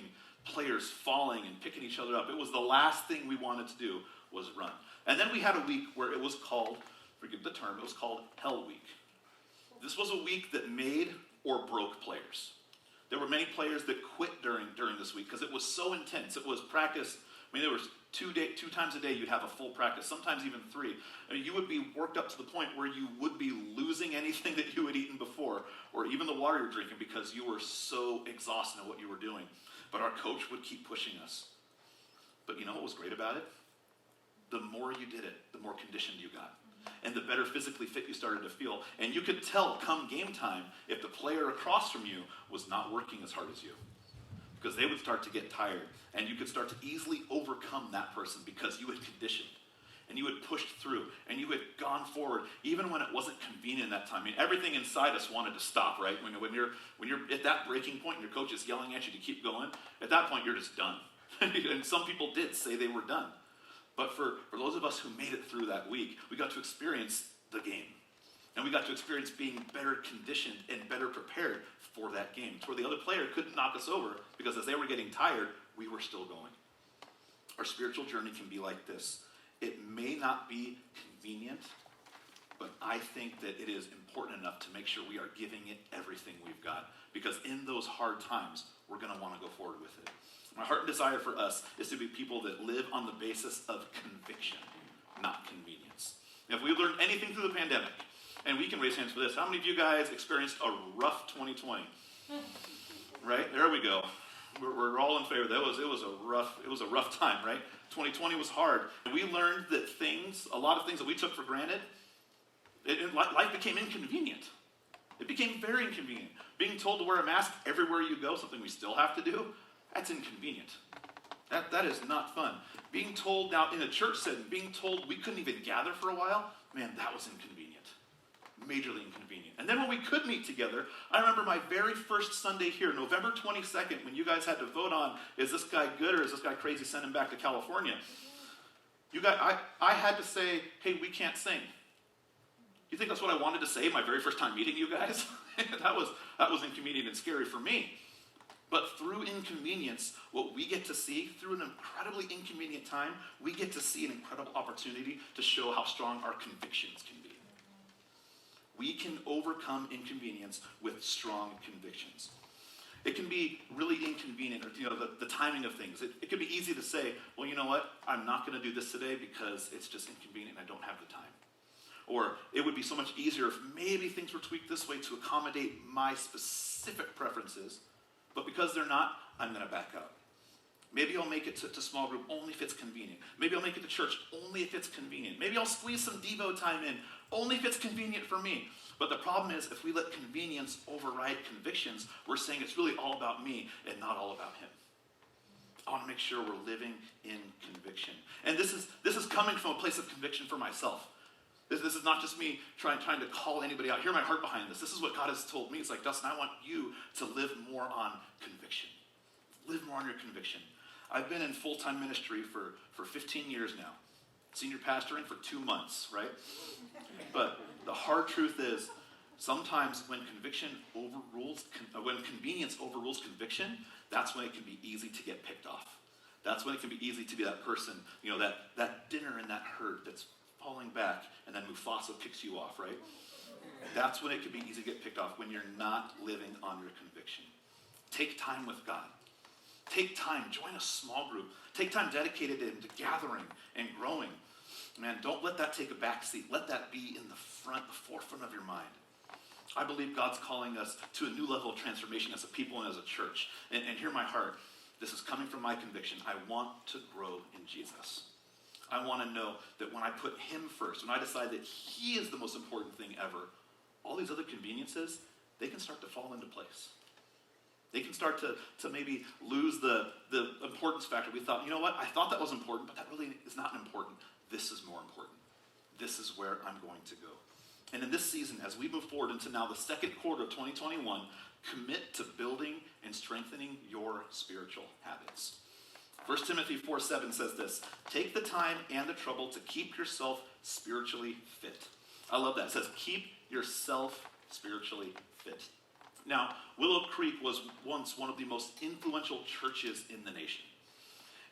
players falling and picking each other up. It was the last thing we wanted to do was run. And then we had a week where it was called, forgive the term, it was called Hell Week. This was a week that made or broke players. There were many players that quit during this week because it was so intense. It was practice. There was two times a day you'd have a full practice, sometimes even 3. You would be worked up to the point where you would be losing anything that you had eaten before, or even the water you're drinking because you were so exhausted in what you were doing. But our coach would keep pushing us. But you know what was great about it? The more you did it, the more conditioned you got. And the better physically fit you started to feel. And you could tell come game time if the player across from you was not working as hard as you. Because they would start to get tired. And you could start to easily overcome that person because you had conditioned. And you had pushed through. And you had gone forward even when it wasn't convenient at that time. Everything inside us wanted to stop, right? When you're at that breaking point and your coach is yelling at you to keep going, at that point you're just done. And some people did say they were done. But for those of us who made it through that week, we got to experience the game. And we got to experience being better conditioned and better prepared for that game, to where the other player couldn't knock us over because as they were getting tired, we were still going. Our spiritual journey can be like this. It may not be convenient, but I think that it is important enough to make sure we are giving it everything we've got. Because in those hard times, we're going to want to go forward with it. My heart and desire for us is to be people that live on the basis of conviction, not convenience. Now, if we learned anything through the pandemic, and we can raise hands for this, how many of you guys experienced a rough 2020? Right? There we go. We're all in favor. It was a rough time, right? 2020 was hard. And we learned that a lot of things that we took for granted, life became inconvenient. It became very inconvenient. Being told to wear a mask everywhere you go, something we still have to do, that's inconvenient. That is not fun. Being told now in a church setting, being told we couldn't even gather for a while, man, that was inconvenient. Majorly inconvenient. And then when we could meet together, I remember my very first Sunday here, November 22nd, when you guys had to vote on, is this guy good or is this guy crazy, send him back to California? You guys, I had to say, hey, we can't sing. You think that's what I wanted to say my very first time meeting you guys? that was inconvenient and scary for me. But through inconvenience, what we get to see, through an incredibly inconvenient time, we get to see an incredible opportunity to show how strong our convictions can be. We can overcome inconvenience with strong convictions. It can be really inconvenient, or the timing of things. It could be easy to say, well, you know what? I'm not going to do this today because it's just inconvenient and I don't have the time. Or it would be so much easier if maybe things were tweaked this way to accommodate my specific preferences, but because they're not, I'm going to back up. Maybe I'll make it to small group only if it's convenient. Maybe I'll make it to church only if it's convenient. Maybe I'll squeeze some Devo time in only if it's convenient for me. But the problem is, if we let convenience override convictions, we're saying it's really all about me and not all about him. I want to make sure we're living in conviction. And this is coming from a place of conviction for myself. This is not just me trying to call anybody out. Hear my heart behind this. This is what God has told me. It's like, Dustin, I want you to live more on conviction. Live more on your conviction. I've been in full-time ministry for 15 years now. Senior pastoring for 2 months, right? But the hard truth is, sometimes when convenience overrules conviction, that's when it can be easy to get picked off. That's when it can be easy to be that person, that dinner in that herd that's falling back, and then Mufasa kicks you off, right? That's when it can be easy to get picked off, when you're not living on your conviction. Take time with God. Take time, join a small group. Take time dedicated into gathering and growing. Man, don't let that take a back seat. Let that be in the forefront of your mind. I believe God's calling us to a new level of transformation as a people and as a church. And hear my heart. This is coming from my conviction. I want to grow in Jesus. I want to know that when I put him first, when I decide that he is the most important thing ever, all these other conveniences, they can start to fall into place. They can start to maybe lose the importance factor. We thought, you know what? I thought that was important, but that really is not important. This is more important. This is where I'm going to go. And in this season, as we move forward into now the second quarter of 2021, commit to building and strengthening your spiritual habits. 1 Timothy 4:7 says this: take the time and the trouble to keep yourself spiritually fit. I love that. It says, keep yourself spiritually fit. Now, Willow Creek was once one of the most influential churches in the nation.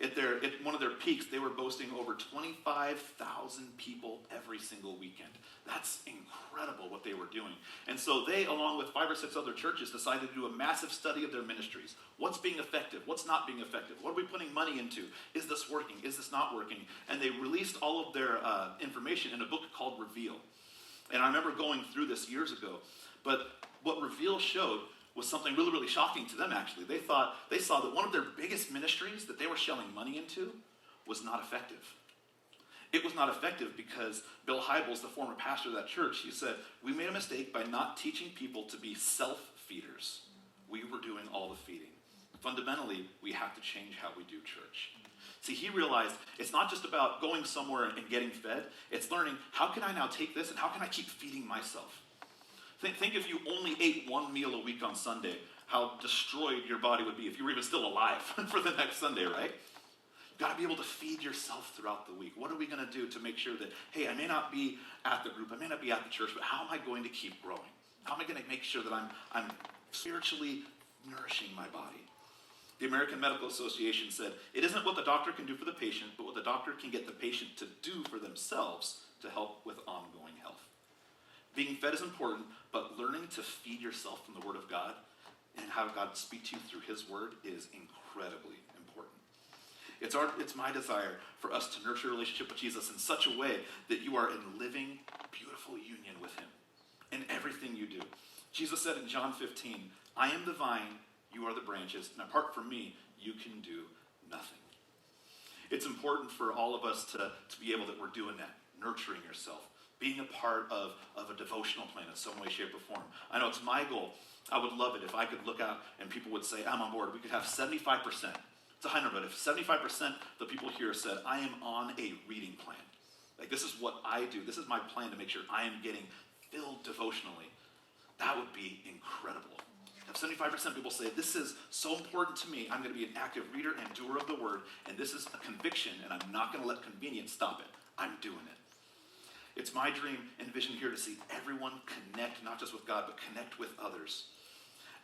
At one of their peaks, they were boasting over 25,000 people every single weekend. That's incredible what they were doing. And so they, along with 5 or 6 other churches, decided to do a massive study of their ministries. What's being effective? What's not being effective? What are we putting money into? Is this working? Is this not working? And they released all of their information in a book called Reveal. And I remember going through this years ago. But what Reveal showed was something really, really shocking to them, actually. They saw that one of their biggest ministries that they were shelling money into was not effective. It was not effective because Bill Hybels, the former pastor of that church, he said, we made a mistake by not teaching people to be self-feeders. We were doing all the feeding. Fundamentally, we have to change how we do church. See, he realized it's not just about going somewhere and getting fed. It's learning, how can I now take this and how can I keep feeding myself? Think if you only ate 1 meal a week on Sunday, how destroyed your body would be if you were even still alive for the next Sunday, right? You've got to be able to feed yourself throughout the week. What are we going to do to make sure that, hey, I may not be at the group, I may not be at the church, but how am I going to keep growing? How am I going to make sure that I'm spiritually nourishing my body? The American Medical Association said, it isn't what the doctor can do for the patient, but what the doctor can get the patient to do for themselves to help with ongoing health. Being fed is important, but learning to feed yourself from the Word of God and have God speak to you through His Word is incredibly important. It's my desire for us to nurture a relationship with Jesus in such a way that you are in living, beautiful union with Him in everything you do. Jesus said in John 15, I am the vine, you are the branches, and apart from me, you can do nothing. It's important for all of us to be able that we're doing that, nurturing yourself, being a part of a devotional plan in some way, shape, or form. I know it's my goal. I would love it if I could look out and people would say, I'm on board. We could have 75%. It's 100, but if 75% of the people here said, I am on a reading plan. Like, this is what I do. This is my plan to make sure I am getting filled devotionally. That would be incredible. If 75% of people say, this is so important to me, I'm going to be an active reader and doer of the Word, and this is a conviction, and I'm not going to let convenience stop it. I'm doing it. It's my dream and vision here to see everyone connect, not just with God, but connect with others.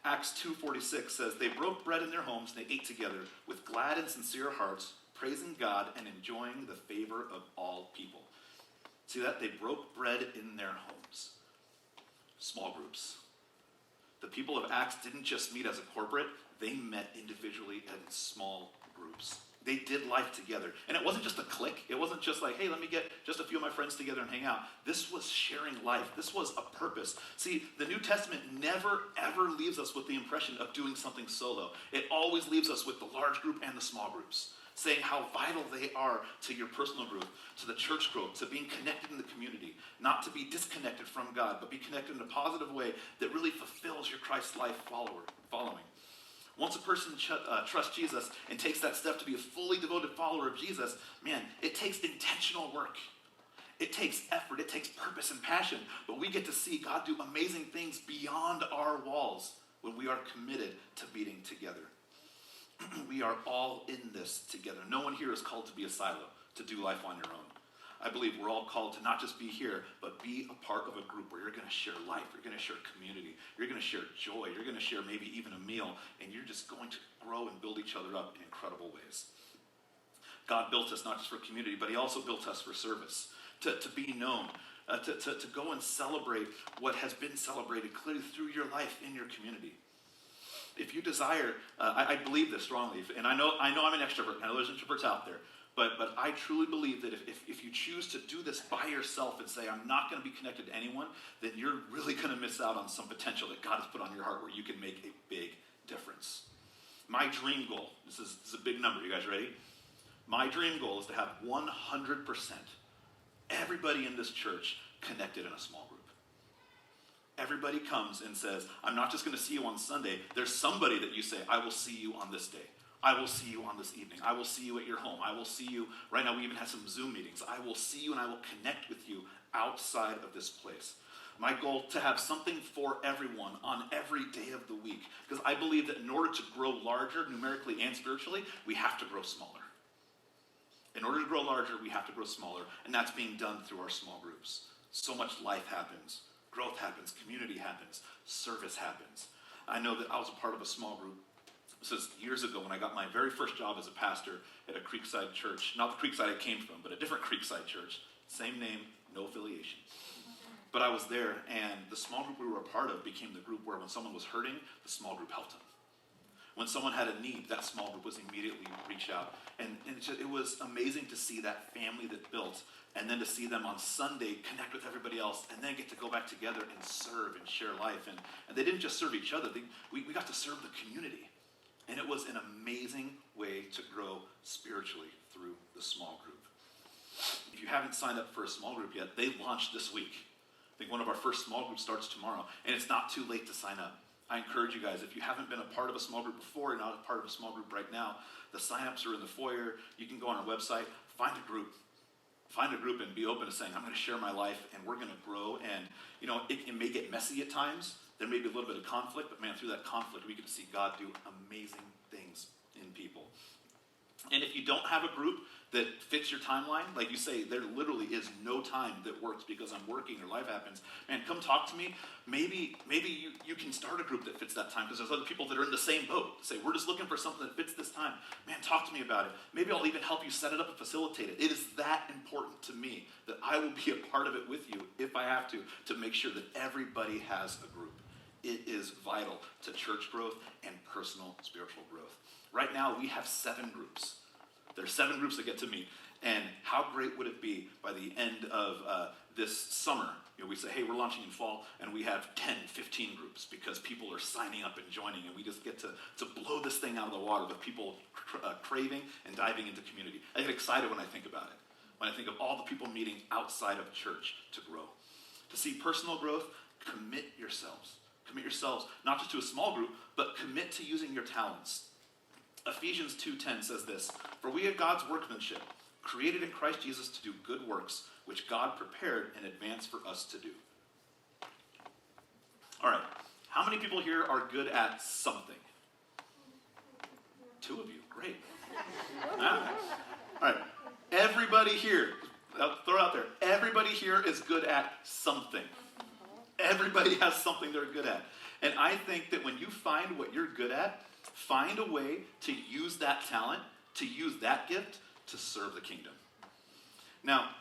Acts 2:46 says, they broke bread in their homes and they ate together with glad and sincere hearts, praising God and enjoying the favor of all people. See that? They broke bread in their homes. Small groups. The people of Acts didn't just meet as a corporate, they met individually in small groups. They did life together. And it wasn't just a clique. It wasn't just like, hey, let me get just a few of my friends together and hang out. This was sharing life. This was a purpose. See, the New Testament never, ever leaves us with the impression of doing something solo. It always leaves us with the large group and the small groups, saying how vital they are to your personal growth, to the church growth, to being connected in the community, not to be disconnected from God, but be connected in a positive way that really fulfills your Christ life following. Once a person trusts Jesus and takes that step to be a fully devoted follower of Jesus, man, it takes intentional work. It takes effort. It takes purpose and passion. But we get to see God do amazing things beyond our walls when we are committed to being together. We are all in this together. No one here is called to be a silo, to do life on your own. I believe we're all called to not just be here, but be a part of a group where you're going to share life, you're going to share community, you're going to share joy, you're going to share maybe even a meal, and you're just going to grow and build each other up in incredible ways. God built us not just for community, but He also built us for service, to be known, to go and celebrate what has been celebrated clearly through your life in your community. If you desire, I believe this strongly, and I know I'm an extrovert. I know there's introverts out there. But I truly believe that if you choose to do this by yourself and say, I'm not going to be connected to anyone, then you're really going to miss out on some potential that God has put on your heart where you can make a big difference. My dream goal, this is a big number, you guys ready? My dream goal is to have 100% everybody in this church connected in a small group. Everybody comes and says, I'm not just going to see you on Sunday. There's somebody that you say, I will see you on this day. I will see you on this evening. I will see you at your home. I will see you. Right now we even have some Zoom meetings. I will see you and I will connect with you outside of this place. My goal to have something for everyone on every day of the week. Because I believe that in order to grow larger numerically and spiritually, we have to grow smaller. In order to grow larger, we have to grow smaller. And that's being done through our small groups. So much life happens. Growth happens. Community happens. Service happens. I know that I was a part of a small group. This is years ago when I got my very first job as a pastor at a Creekside church. Not the Creekside I came from, but a different Creekside church. Same name, no affiliation. But I was there, and the small group we were a part of became the group where when someone was hurting, the small group helped them. When someone had a need, that small group was immediately reached out. And it was amazing to see that family that built, and then to see them on Sunday connect with everybody else, and then get to go back together and serve and share life. And they didn't just serve each other, we got to serve the community. And it was an amazing way to grow spiritually through the small group. If you haven't signed up for a small group yet, they launched this week. I think one of our first small groups starts tomorrow, and it's not too late to sign up. I encourage you guys, if you haven't been a part of a small group before, or not a part of a small group right now, the sign-ups are in the foyer. You can go on our website, find a group and be open to saying, I'm going to share my life, and we're going to grow. And, it may get messy at times. There may be a little bit of conflict, but man, through that conflict, we get to see God do amazing things in people. And if you don't have a group that fits your timeline, like you say, there literally is no time that works because I'm working or life happens, man, come talk to me. Maybe you can start a group that fits that time because there's other people that are in the same boat. Say, we're just looking for something that fits this time. Man, talk to me about it. Maybe I'll even help you set it up and facilitate it. It is that important to me that I will be a part of it with you if I have to make sure that everybody has a group. It is vital to church growth and personal spiritual growth. Right now, we have 7 groups. There are 7 groups that get to meet. And how great would it be by the end of this summer, we say, hey, we're launching in fall, and we have 10, 15 groups because people are signing up and joining, and we just get to blow this thing out of the water with people craving and diving into community. I get excited when I think about it, when I think of all the people meeting outside of church to grow. To see personal growth, commit yourselves. Commit yourselves, not just to a small group, but commit to using your talents. Ephesians 2:10 says this, "For we are God's workmanship, created in Christ Jesus to do good works, which God prepared in advance for us to do." All right, how many people here are good at something? 2 of you, great. All right, everybody here, I'll throw it out there, everybody here is good at something. Everybody has something they're good at. And I think that when you find what you're good at, find a way to use that talent, to use that gift, to serve the kingdom. Now,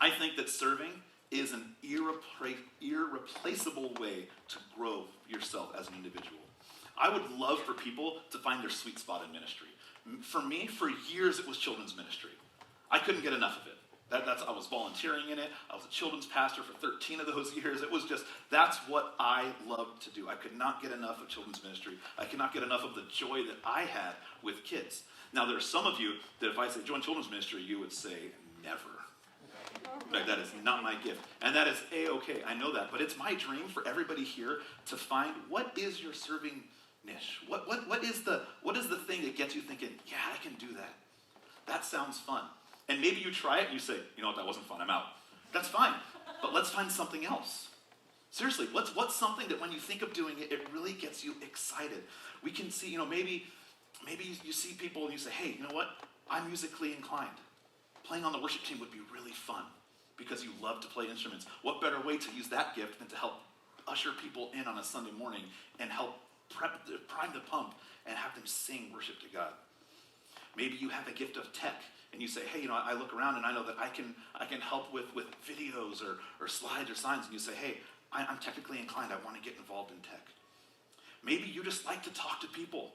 I think that serving is an irreplaceable way to grow yourself as an individual. I would love for people to find their sweet spot in ministry. For me, for years, it was children's ministry. I couldn't get enough of it. I was volunteering in it. I was a children's pastor for 13 of those years. It was just, that's what I loved to do. I could not get enough of children's ministry. I could not get enough of the joy that I had with kids. Now, there are some of you that if I say join children's ministry, you would say, never. Right, that is not my gift. And that is A-okay. I know that. But it's my dream for everybody here to find what is your serving niche. What is the thing that gets you thinking, yeah, I can do that. That sounds fun. And maybe you try it and you say, you know what, that wasn't fun, I'm out. That's fine, but let's find something else. Seriously, what's something that when you think of doing it, it really gets you excited? We can see, maybe you see people and you say, hey, you know what, I'm musically inclined. Playing on the worship team would be really fun because you love to play instruments. What better way to use that gift than to help usher people in on a Sunday morning and help prime the pump and have them sing worship to God? Maybe you have a gift of tech. And you say, hey, I look around and I know that I can help with videos or slides or signs. And you say, hey, I'm technically inclined. I want to get involved in tech. Maybe you just like to talk to people.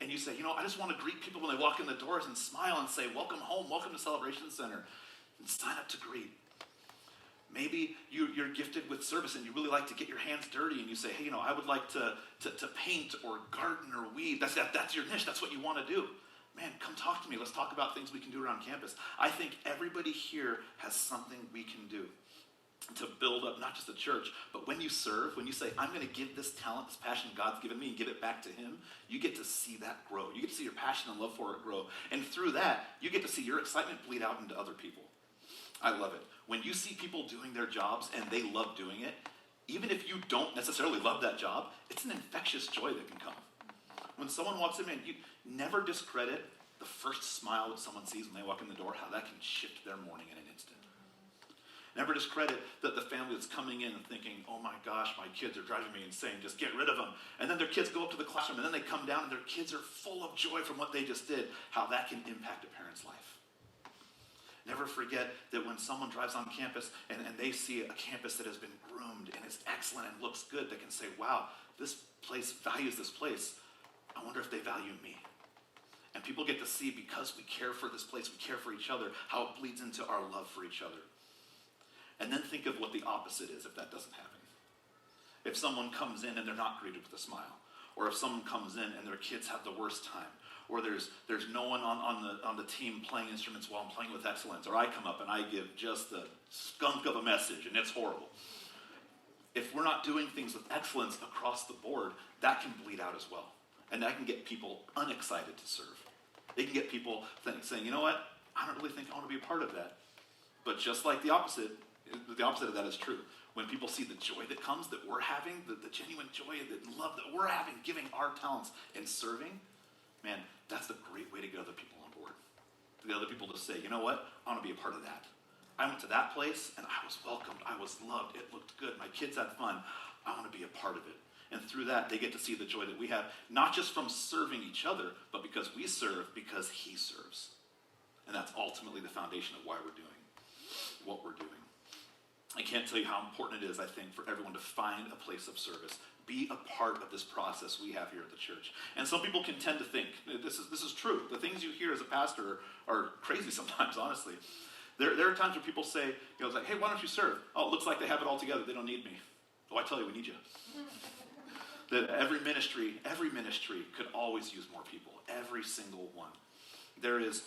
And you say, I just want to greet people when they walk in the doors and smile and say, welcome home, welcome to Celebration Center. And sign up to greet. Maybe you're gifted with service and you really like to get your hands dirty. And you say, hey, I would like to paint or garden or weave. That's your niche. That's what you want to do. Man, come talk to me. Let's talk about things we can do around campus. I think everybody here has something we can do to build up not just the church, but when you serve, when you say, I'm going to give this talent, this passion God's given me and give it back to him, you get to see that grow. You get to see your passion and love for it grow. And through that, you get to see your excitement bleed out into other people. I love it. When you see people doing their jobs and they love doing it, even if you don't necessarily love that job, it's an infectious joy that can come. When someone walks in, man, you never discredit the first smile that someone sees when they walk in the door, how that can shift their morning in an instant. Never discredit the family that's coming in and thinking, oh my gosh, my kids are driving me insane, just get rid of them. And then their kids go up to the classroom and then they come down and their kids are full of joy from what they just did, how that can impact a parent's life. Never forget that when someone drives on campus and they see a campus that has been groomed and is excellent and looks good, they can say, wow, this place values this place. I wonder if they value me. And people get to see, because we care for this place, we care for each other, how it bleeds into our love for each other. And then think of what the opposite is if that doesn't happen. If someone comes in and they're not greeted with a smile, or if someone comes in and their kids have the worst time, or there's no one on the team playing instruments while I'm playing with excellence, or I come up and I give just the skunk of a message and it's horrible. If we're not doing things with excellence across the board, that can bleed out as well. And that can get people unexcited to serve. They can get people saying, you know what, I don't really think I want to be a part of that. But just like the opposite of that is true. When people see the joy that comes, that we're having, the genuine joy, the love that we're having, giving our talents and serving, man, that's a great way to get other people on board. the other people to say, you know what, I want to be a part of that. I went to that place and I was welcomed, I was loved, it looked good, my kids had fun, I want to be a part of it. And through that, they get to see the joy that we have, not just from serving each other, but because we serve, because he serves. And that's ultimately the foundation of why we're doing what we're doing. I can't tell you how important it is, I think, for everyone to find a place of service. Be a part of this process we have here at the church. And some people can tend to think, this is true. The things you hear as a pastor are crazy sometimes, honestly. There are times where people say, it's like, hey, why don't you serve? Oh, it looks like they have it all together. They don't need me. Oh, I tell you, we need you. That every ministry could always use more people. Every single one. There is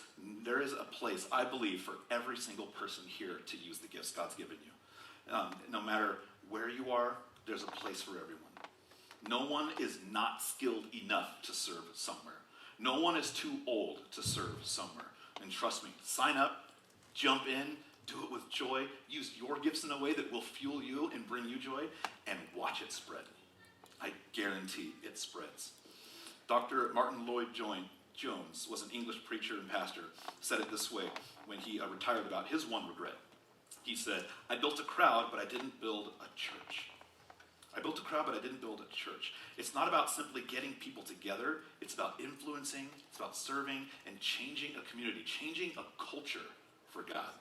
a place, I believe, for every single person here to use the gifts God's given you. No matter where you are, there's a place for everyone. No one is not skilled enough to serve somewhere. No one is too old to serve somewhere. And trust me, sign up, jump in, do it with joy, use your gifts in a way that will fuel you and bring you joy, and watch it spread. I guarantee it spreads. Dr. Martin Lloyd-Jones was an English preacher and pastor, said it this way when he retired about his one regret. He said, I built a crowd, but I didn't build a church. I built a crowd, but I didn't build a church. It's not about simply getting people together. It's about influencing, it's about serving, and changing a community, changing a culture for God.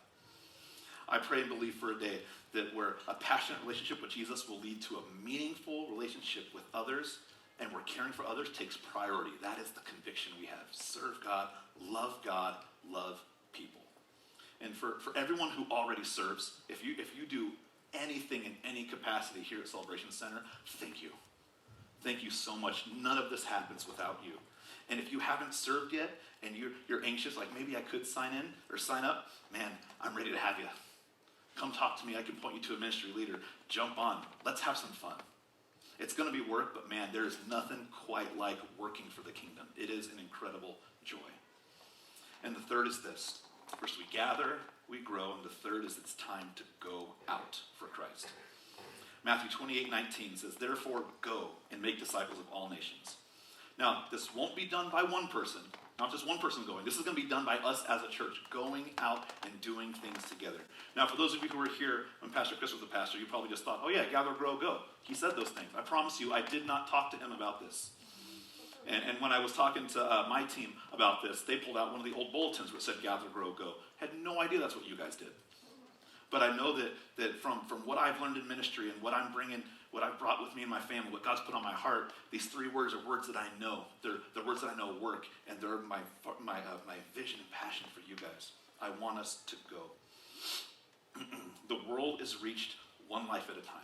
I pray and believe for a day that where a passionate relationship with Jesus will lead to a meaningful relationship with others, and where caring for others takes priority. That is the conviction we have. Serve God, love people. And for everyone who already serves, if you do anything in any capacity here at Celebration Center, thank you. Thank you so much. None of this happens without you. And if you haven't served yet, and you're anxious, like maybe I could sign in or sign up, man, I'm ready to have you. Come talk to me. I can point you to a ministry leader. Jump on. Let's have some fun. It's going to be work, but man, there is nothing quite like working for the kingdom. It is an incredible joy. And the third is this. First, we gather, we grow, and the third is it's time to go out for Christ. Matthew 28:19 says, therefore go and make disciples of all nations. Now, this won't be done by one person, not just one person going. This is going to be done by us as a church, going out and doing things together. Now, for those of you who were here when Pastor Chris was the pastor, you probably just thought, oh yeah, gather, grow, go. He said those things. I promise you, I did not talk to him about this. And when I was talking to my team about this, they pulled out one of the old bulletins where it said gather, grow, go. Had no idea that's what you guys did. But I know that from what I've learned in ministry and what I'm bringing, what I've brought with me and my family, what God's put on my heart, these three words are words that I know. They're words that I know work, and they're my vision and passion for you guys. I want us to go. The world is reached one life at a time.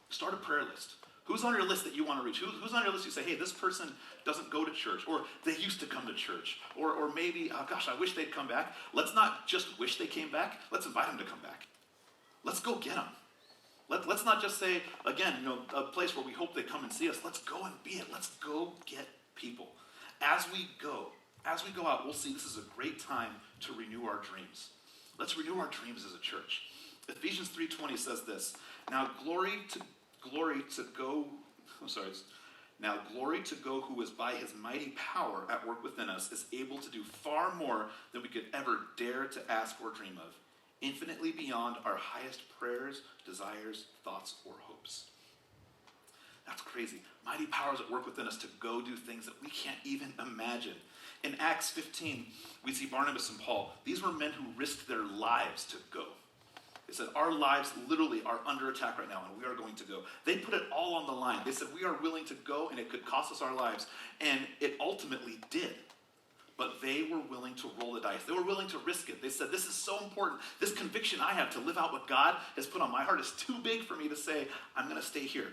Start a prayer list. Who's on your list that you want to reach? Who's on your list you say, hey, this person doesn't go to church, or they used to come to church, or maybe, gosh, I wish they'd come back. Let's not just wish they came back. Let's invite them to come back. Let's go get them. Let's not just say, again, a place where we hope they come and see us. Let's go and be it. Let's go get people. As we go out, we'll see this is a great time to renew our dreams. Let's renew our dreams as a church. Ephesians 3:20 says this, now glory to go who is by his mighty power at work within us is able to do far more than we could ever dare to ask or dream of, infinitely beyond our highest prayers, desires, thoughts, or hopes. That's crazy. Mighty powers at work within us to go do things that we can't even imagine. In Acts 15, we see Barnabas and Paul. These were men who risked their lives to go. They said, our lives literally are under attack right now, and we are going to go. They put it all on the line. They said, we are willing to go, and it could cost us our lives. And it ultimately did. But they were willing to roll the dice. They were willing to risk it. They said, this is so important. This conviction I have to live out what God has put on my heart is too big for me to say, I'm going to stay here.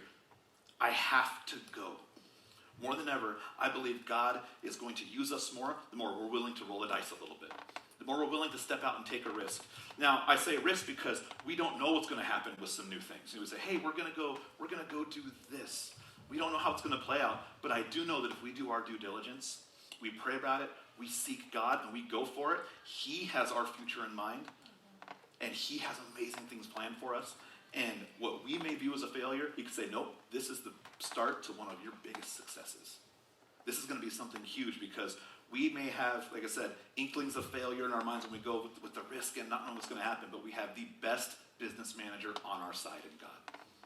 I have to go. More than ever, I believe God is going to use us more the more we're willing to roll the dice a little bit. The more we're willing to step out and take a risk. Now, I say risk because we don't know what's going to happen with some new things. We say, hey, we're going to go do this. We don't know how it's going to play out, but I do know that if we do our due diligence, we pray about it, we seek God, and we go for it, he has our future in mind, and he has amazing things planned for us. And what we may view as a failure, he could say, nope, this is the start to one of your biggest successes. This is going to be something huge because We may have, like I said, inklings of failure in our minds when we go with the risk and not knowing what's going to happen, but we have the best business manager on our side in God.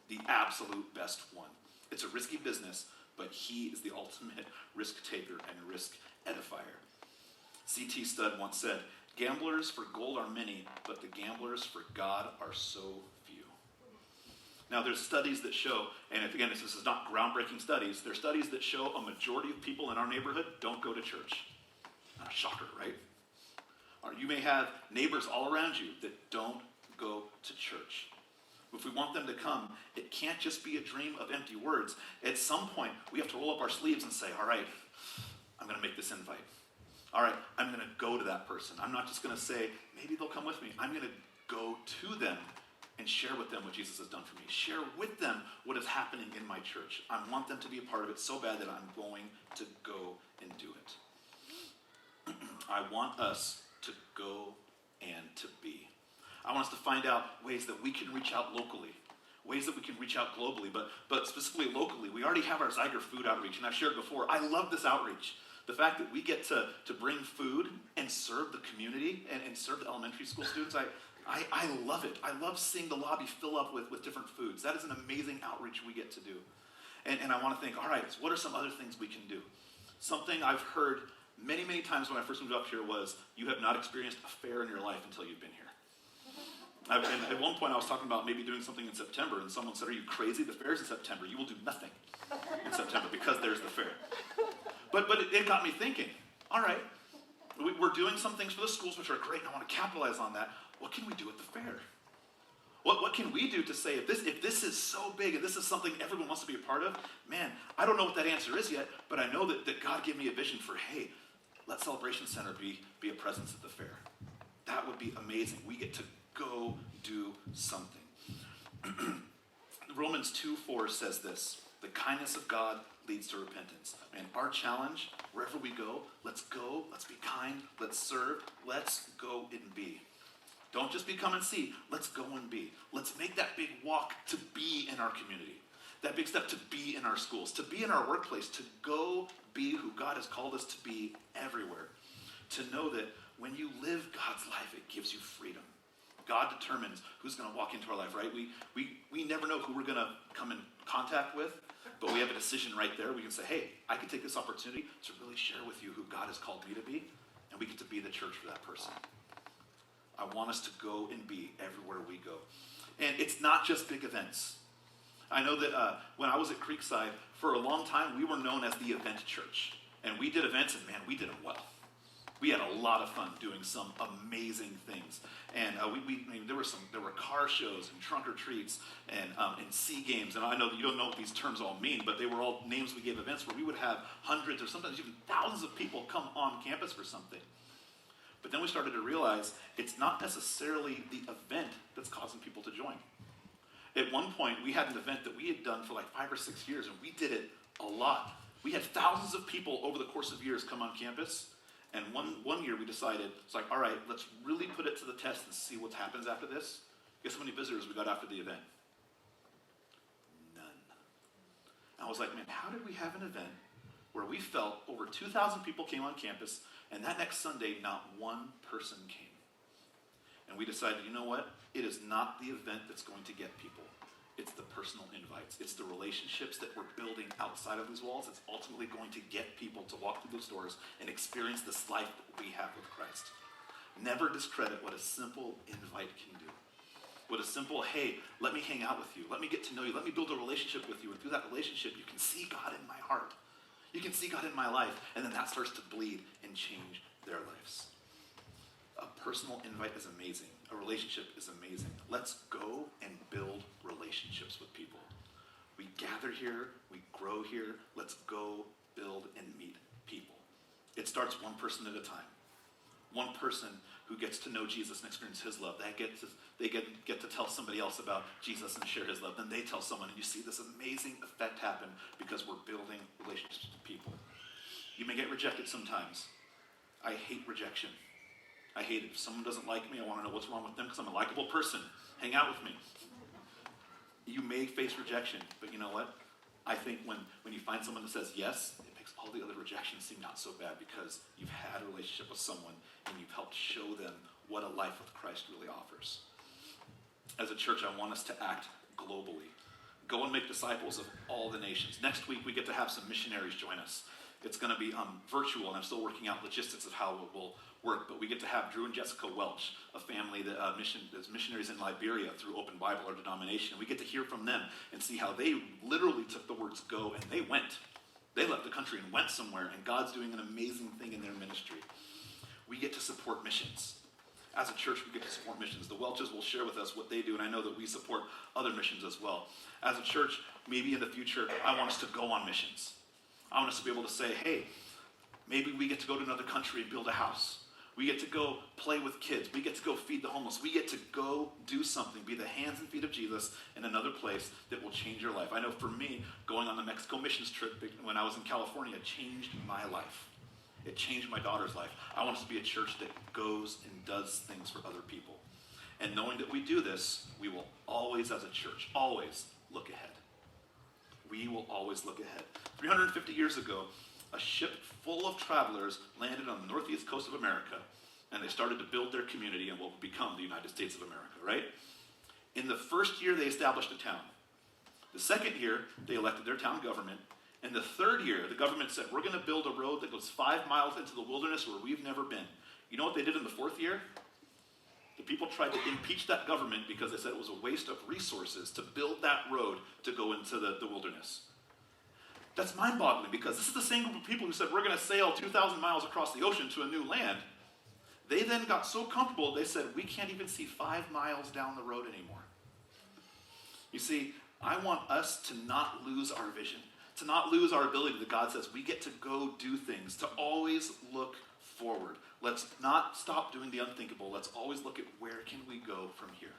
The absolute best one. It's a risky business, but he is the ultimate risk taker and risk edifier. C.T. Studd once said, "Gamblers for gold are many, but the gamblers for God are so few." Now, there's studies that show, and again, this is not groundbreaking studies, there's studies that show a majority of people in our neighborhood don't go to church. Not a shocker, right? Or you may have neighbors all around you that don't go to church. If we want them to come, it can't just be a dream of empty words. At some point, we have to roll up our sleeves and say, all right, I'm going to make this invite. All right, I'm going to go to that person. I'm not just going to say, maybe they'll come with me. I'm going to go to them and share with them what Jesus has done for me. Share with them what is happening in my church. I want them to be a part of it so bad that I'm going to go and do it. I want us to go and to be. I want us to find out ways that we can reach out locally, ways that we can reach out globally, but specifically locally. We already have our Zyger food outreach, and I've shared before, I love this outreach. The fact that we get to bring food and serve the community and serve the elementary school students, I love it. I love seeing the lobby fill up with different foods. That is an amazing outreach we get to do. And I want to think, all right, so what are some other things we can do? Something I've heard many, many times when I first moved up here was, you have not experienced a fair in your life until you've been here. And at one point I was talking about maybe doing something in September, and someone said, are you crazy? The fair's in September. You will do nothing in September because there's the fair. But it got me thinking, all right, we're doing some things for the schools which are great, and I want to capitalize on that. What can we do at the fair? What can we do to say, if this is so big and this is something everyone wants to be a part of, man, I don't know what that answer is yet, but I know that God gave me a vision for, hey, let Celebration Center be a presence at the fair. That would be amazing. We get to go do something. Romans 2:4 says this, the kindness of God leads to repentance. And our challenge, wherever we go, let's be kind, let's serve, let's go and be. Don't just be come and see, let's go and be. Let's make that big walk to be in our community. That big step to be in our schools, to be in our workplace, to go be who God has called us to be everywhere. To know that when you live God's life, it gives you freedom. God determines who's going to walk into our life, right? We never know who we're going to come in contact with, but we have a decision right there. We can say, hey, I can take this opportunity to really share with you who God has called me to be, and we get to be the church for that person. I want us to go and be everywhere we go. And it's not just big events. I know that when I was at Creekside, for a long time, we were known as the event church. And we did events, and man, we did them well. We had a lot of fun doing some amazing things. And there were car shows and trunk or treats and sea games. And I know that you don't know what these terms all mean, but they were all names we gave events where we would have hundreds or sometimes even thousands of people come on campus for something. But then we started to realize it's not necessarily the event that's causing people to join. At one point, we had an event that we had done for like 5 or 6 years, and we did it a lot. We had thousands of people over the course of years come on campus, and one year we decided, it's like, all right, let's really put it to the test and see what happens after this. Guess how many visitors we got after the event? None. And I was like, man, how did we have an event where we felt over 2,000 people came on campus, and that next Sunday, not one person came? And we decided, you know what? It is not the event that's going to get people. It's the personal invites. It's the relationships that we're building outside of these walls. It's ultimately going to get people to walk through those doors and experience this life that we have with Christ. Never discredit what a simple invite can do. What a simple, hey, let me hang out with you. Let me get to know you. Let me build a relationship with you. And through that relationship, you can see God in my heart. You can see God in my life. And then that starts to bleed and change their lives. A personal invite is amazing. A relationship is amazing. Let's go and build relationships with people. We gather here, we grow here. Let's go build and meet people. It starts one person at a time. One person who gets to know Jesus and experience his love. They get to tell somebody else about Jesus and share his love. Then they tell someone, and you see this amazing effect happen because we're building relationships with people. You may get rejected sometimes. I hate rejection. I hate it. If someone doesn't like me, I want to know what's wrong with them because I'm a likable person. Hang out with me. You may face rejection, but you know what? I think when you find someone that says yes, it makes all all the other rejections seem not so bad because you've had a relationship with someone and you've helped show them what a life with Christ really offers. As a church, I want us to act globally. Go and make disciples of all the nations. Next week, we get to have some missionaries join us. It's going to be virtual, and I'm still working out logistics of how it will work, but we get to have Drew and Jessica Welch, a family that that's missionaries in Liberia through Open Bible, our denomination. And we get to hear from them and see how they literally took the words go, and they went. They left the country and went somewhere, and God's doing an amazing thing in their ministry. We get to support missions. As a church, we get to support missions. The Welches will share with us what they do, and I know that we support other missions as well. As a church, maybe in the future, I want us to go on missions. I want us to be able to say, hey, maybe we get to go to another country and build a house. We get to go play with kids. We get to go feed the homeless. We get to go do something, be the hands and feet of Jesus in another place that will change your life. I know for me, going on the Mexico missions trip when I was in California changed my life. It changed my daughter's life. I want us to be a church that goes and does things for other people. And knowing that we do this, we will always, as a church, always look ahead. We will always look ahead. 350 years ago, a ship full of travelers landed on the northeast coast of America, and they started to build their community in what would become the United States of America, right? In the first year, they established a town. The second year, they elected their town government. And the third year, the government said, we're going to build a road that goes 5 miles into the wilderness where we've never been. You know what they did in the fourth year? The people tried to impeach that government because they said it was a waste of resources to build that road to go into the wilderness. That's mind-boggling because this is the same group of people who said, we're going to sail 2,000 miles across the ocean to a new land. They then got so comfortable, they said, we can't even see 5 miles down the road anymore. You see, I want us to not lose our vision, to not lose our ability that God says we get to go do things, to always look forward. Let's not stop doing the unthinkable. Let's always look at where can we go from here.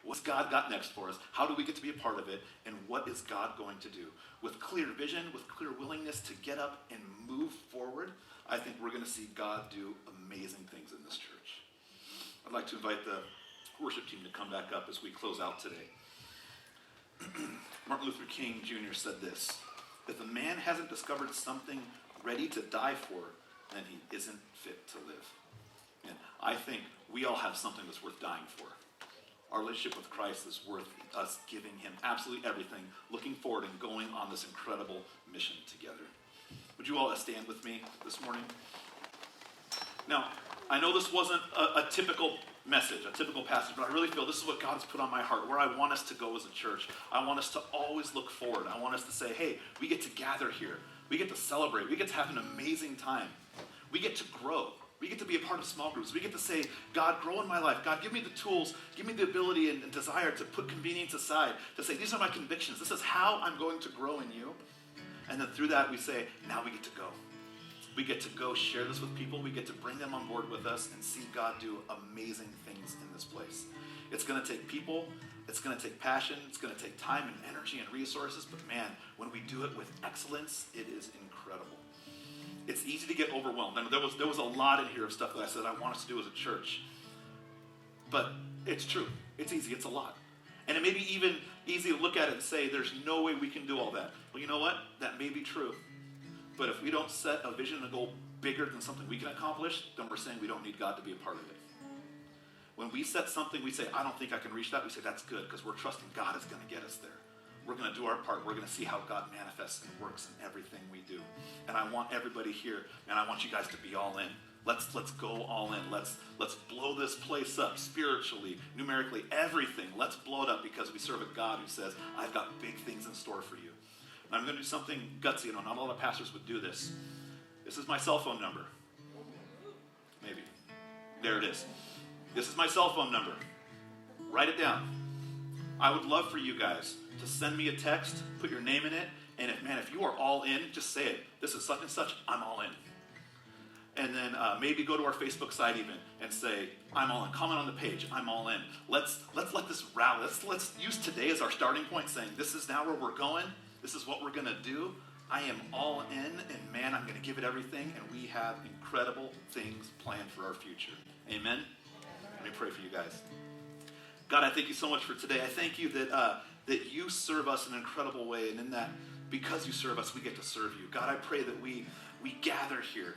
What's God got next for us? How do we get to be a part of it? And what is God going to do? With clear vision, with clear willingness to get up and move forward, I think we're going to see God do amazing things in this church. I'd like to invite the worship team to come back up as we close out today. Martin Luther King Jr. said this: if a man hasn't discovered something ready to die for, then he isn't fit to live. And I think we all have something that's worth dying for. Our relationship with Christ is worth us giving him absolutely everything, looking forward and going on this incredible mission together. Would you all stand with me this morning? Now, I know this wasn't a typical message, a typical passage, but I really feel this is what God has put on my heart, where I want us to go as a church. I want us to always look forward. I want us to say, hey, we get to gather here. We get to celebrate. We get to have an amazing time. We get to grow. We get to be a part of small groups. We get to say, God, grow in my life. God, give me the tools. Give me the ability and desire to put convenience aside, to say, these are my convictions. This is how I'm going to grow in you. And then through that, we say, now we get to go. We get to go share this with people. We get to bring them on board with us and see God do amazing things in this place. It's going to take people. It's going to take passion. It's going to take time and energy and resources. But man, when we do it with excellence, it is incredible. It's easy to get overwhelmed. I mean, there was a lot in here of stuff that I said I want us to do as a church. But it's true. It's easy. It's a lot. And it may be even easy to look at it and say, there's no way we can do all that. Well, you know what? That may be true. But if we don't set a vision and a goal bigger than something we can accomplish, then we're saying we don't need God to be a part of it. When we set something, we say, I don't think I can reach that. We say, that's good, because we're trusting God is going to get us there. We're going to do our part. We're going to see how God manifests and works in everything we do. And I want everybody here, and I want you guys to be all in. Let's go all in. Let's blow this place up spiritually, numerically, everything. Let's blow it up because we serve a God who says, I've got big things in store for you. And I'm going to do something gutsy. You know, not a lot of pastors would do this. This is my cell phone number. Maybe. There it is. This is my cell phone number. Write it down. I would love for you guys to send me a text, put your name in it, and if you are all in, just say it. This is such and such, I'm all in. And then maybe go to our Facebook site even and say, I'm all in. Comment on the page, I'm all in. Let's let this rally. Let's use today as our starting point, saying this is now where we're going. This is what we're going to do. I am all in, and man, I'm going to give it everything, and we have incredible things planned for our future. Amen? Let me pray for you guys. God, I thank you so much for today. I thank you that you serve us in an incredible way, and in that because you serve us, we get to serve you. God, I pray that we gather here.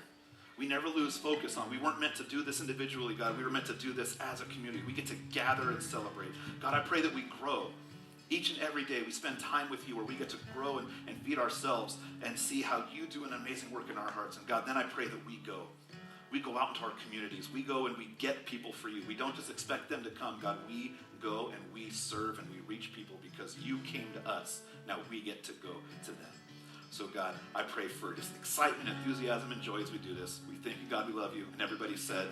We never lose focus on. We weren't meant to do this individually, God. We were meant to do this as a community. We get to gather and celebrate. God, I pray that we grow. Each and every day we spend time with you where we get to grow and feed ourselves and see how you do an amazing work in our hearts. And God, then I pray that we go. We go out into our communities. We go and we get people for you. We don't just expect them to come. God, we go and we serve and we reach people because you came to us. Now we get to go to them. So God, I pray for just excitement, enthusiasm, and joy as we do this. We thank you, God, we love you. And everybody said,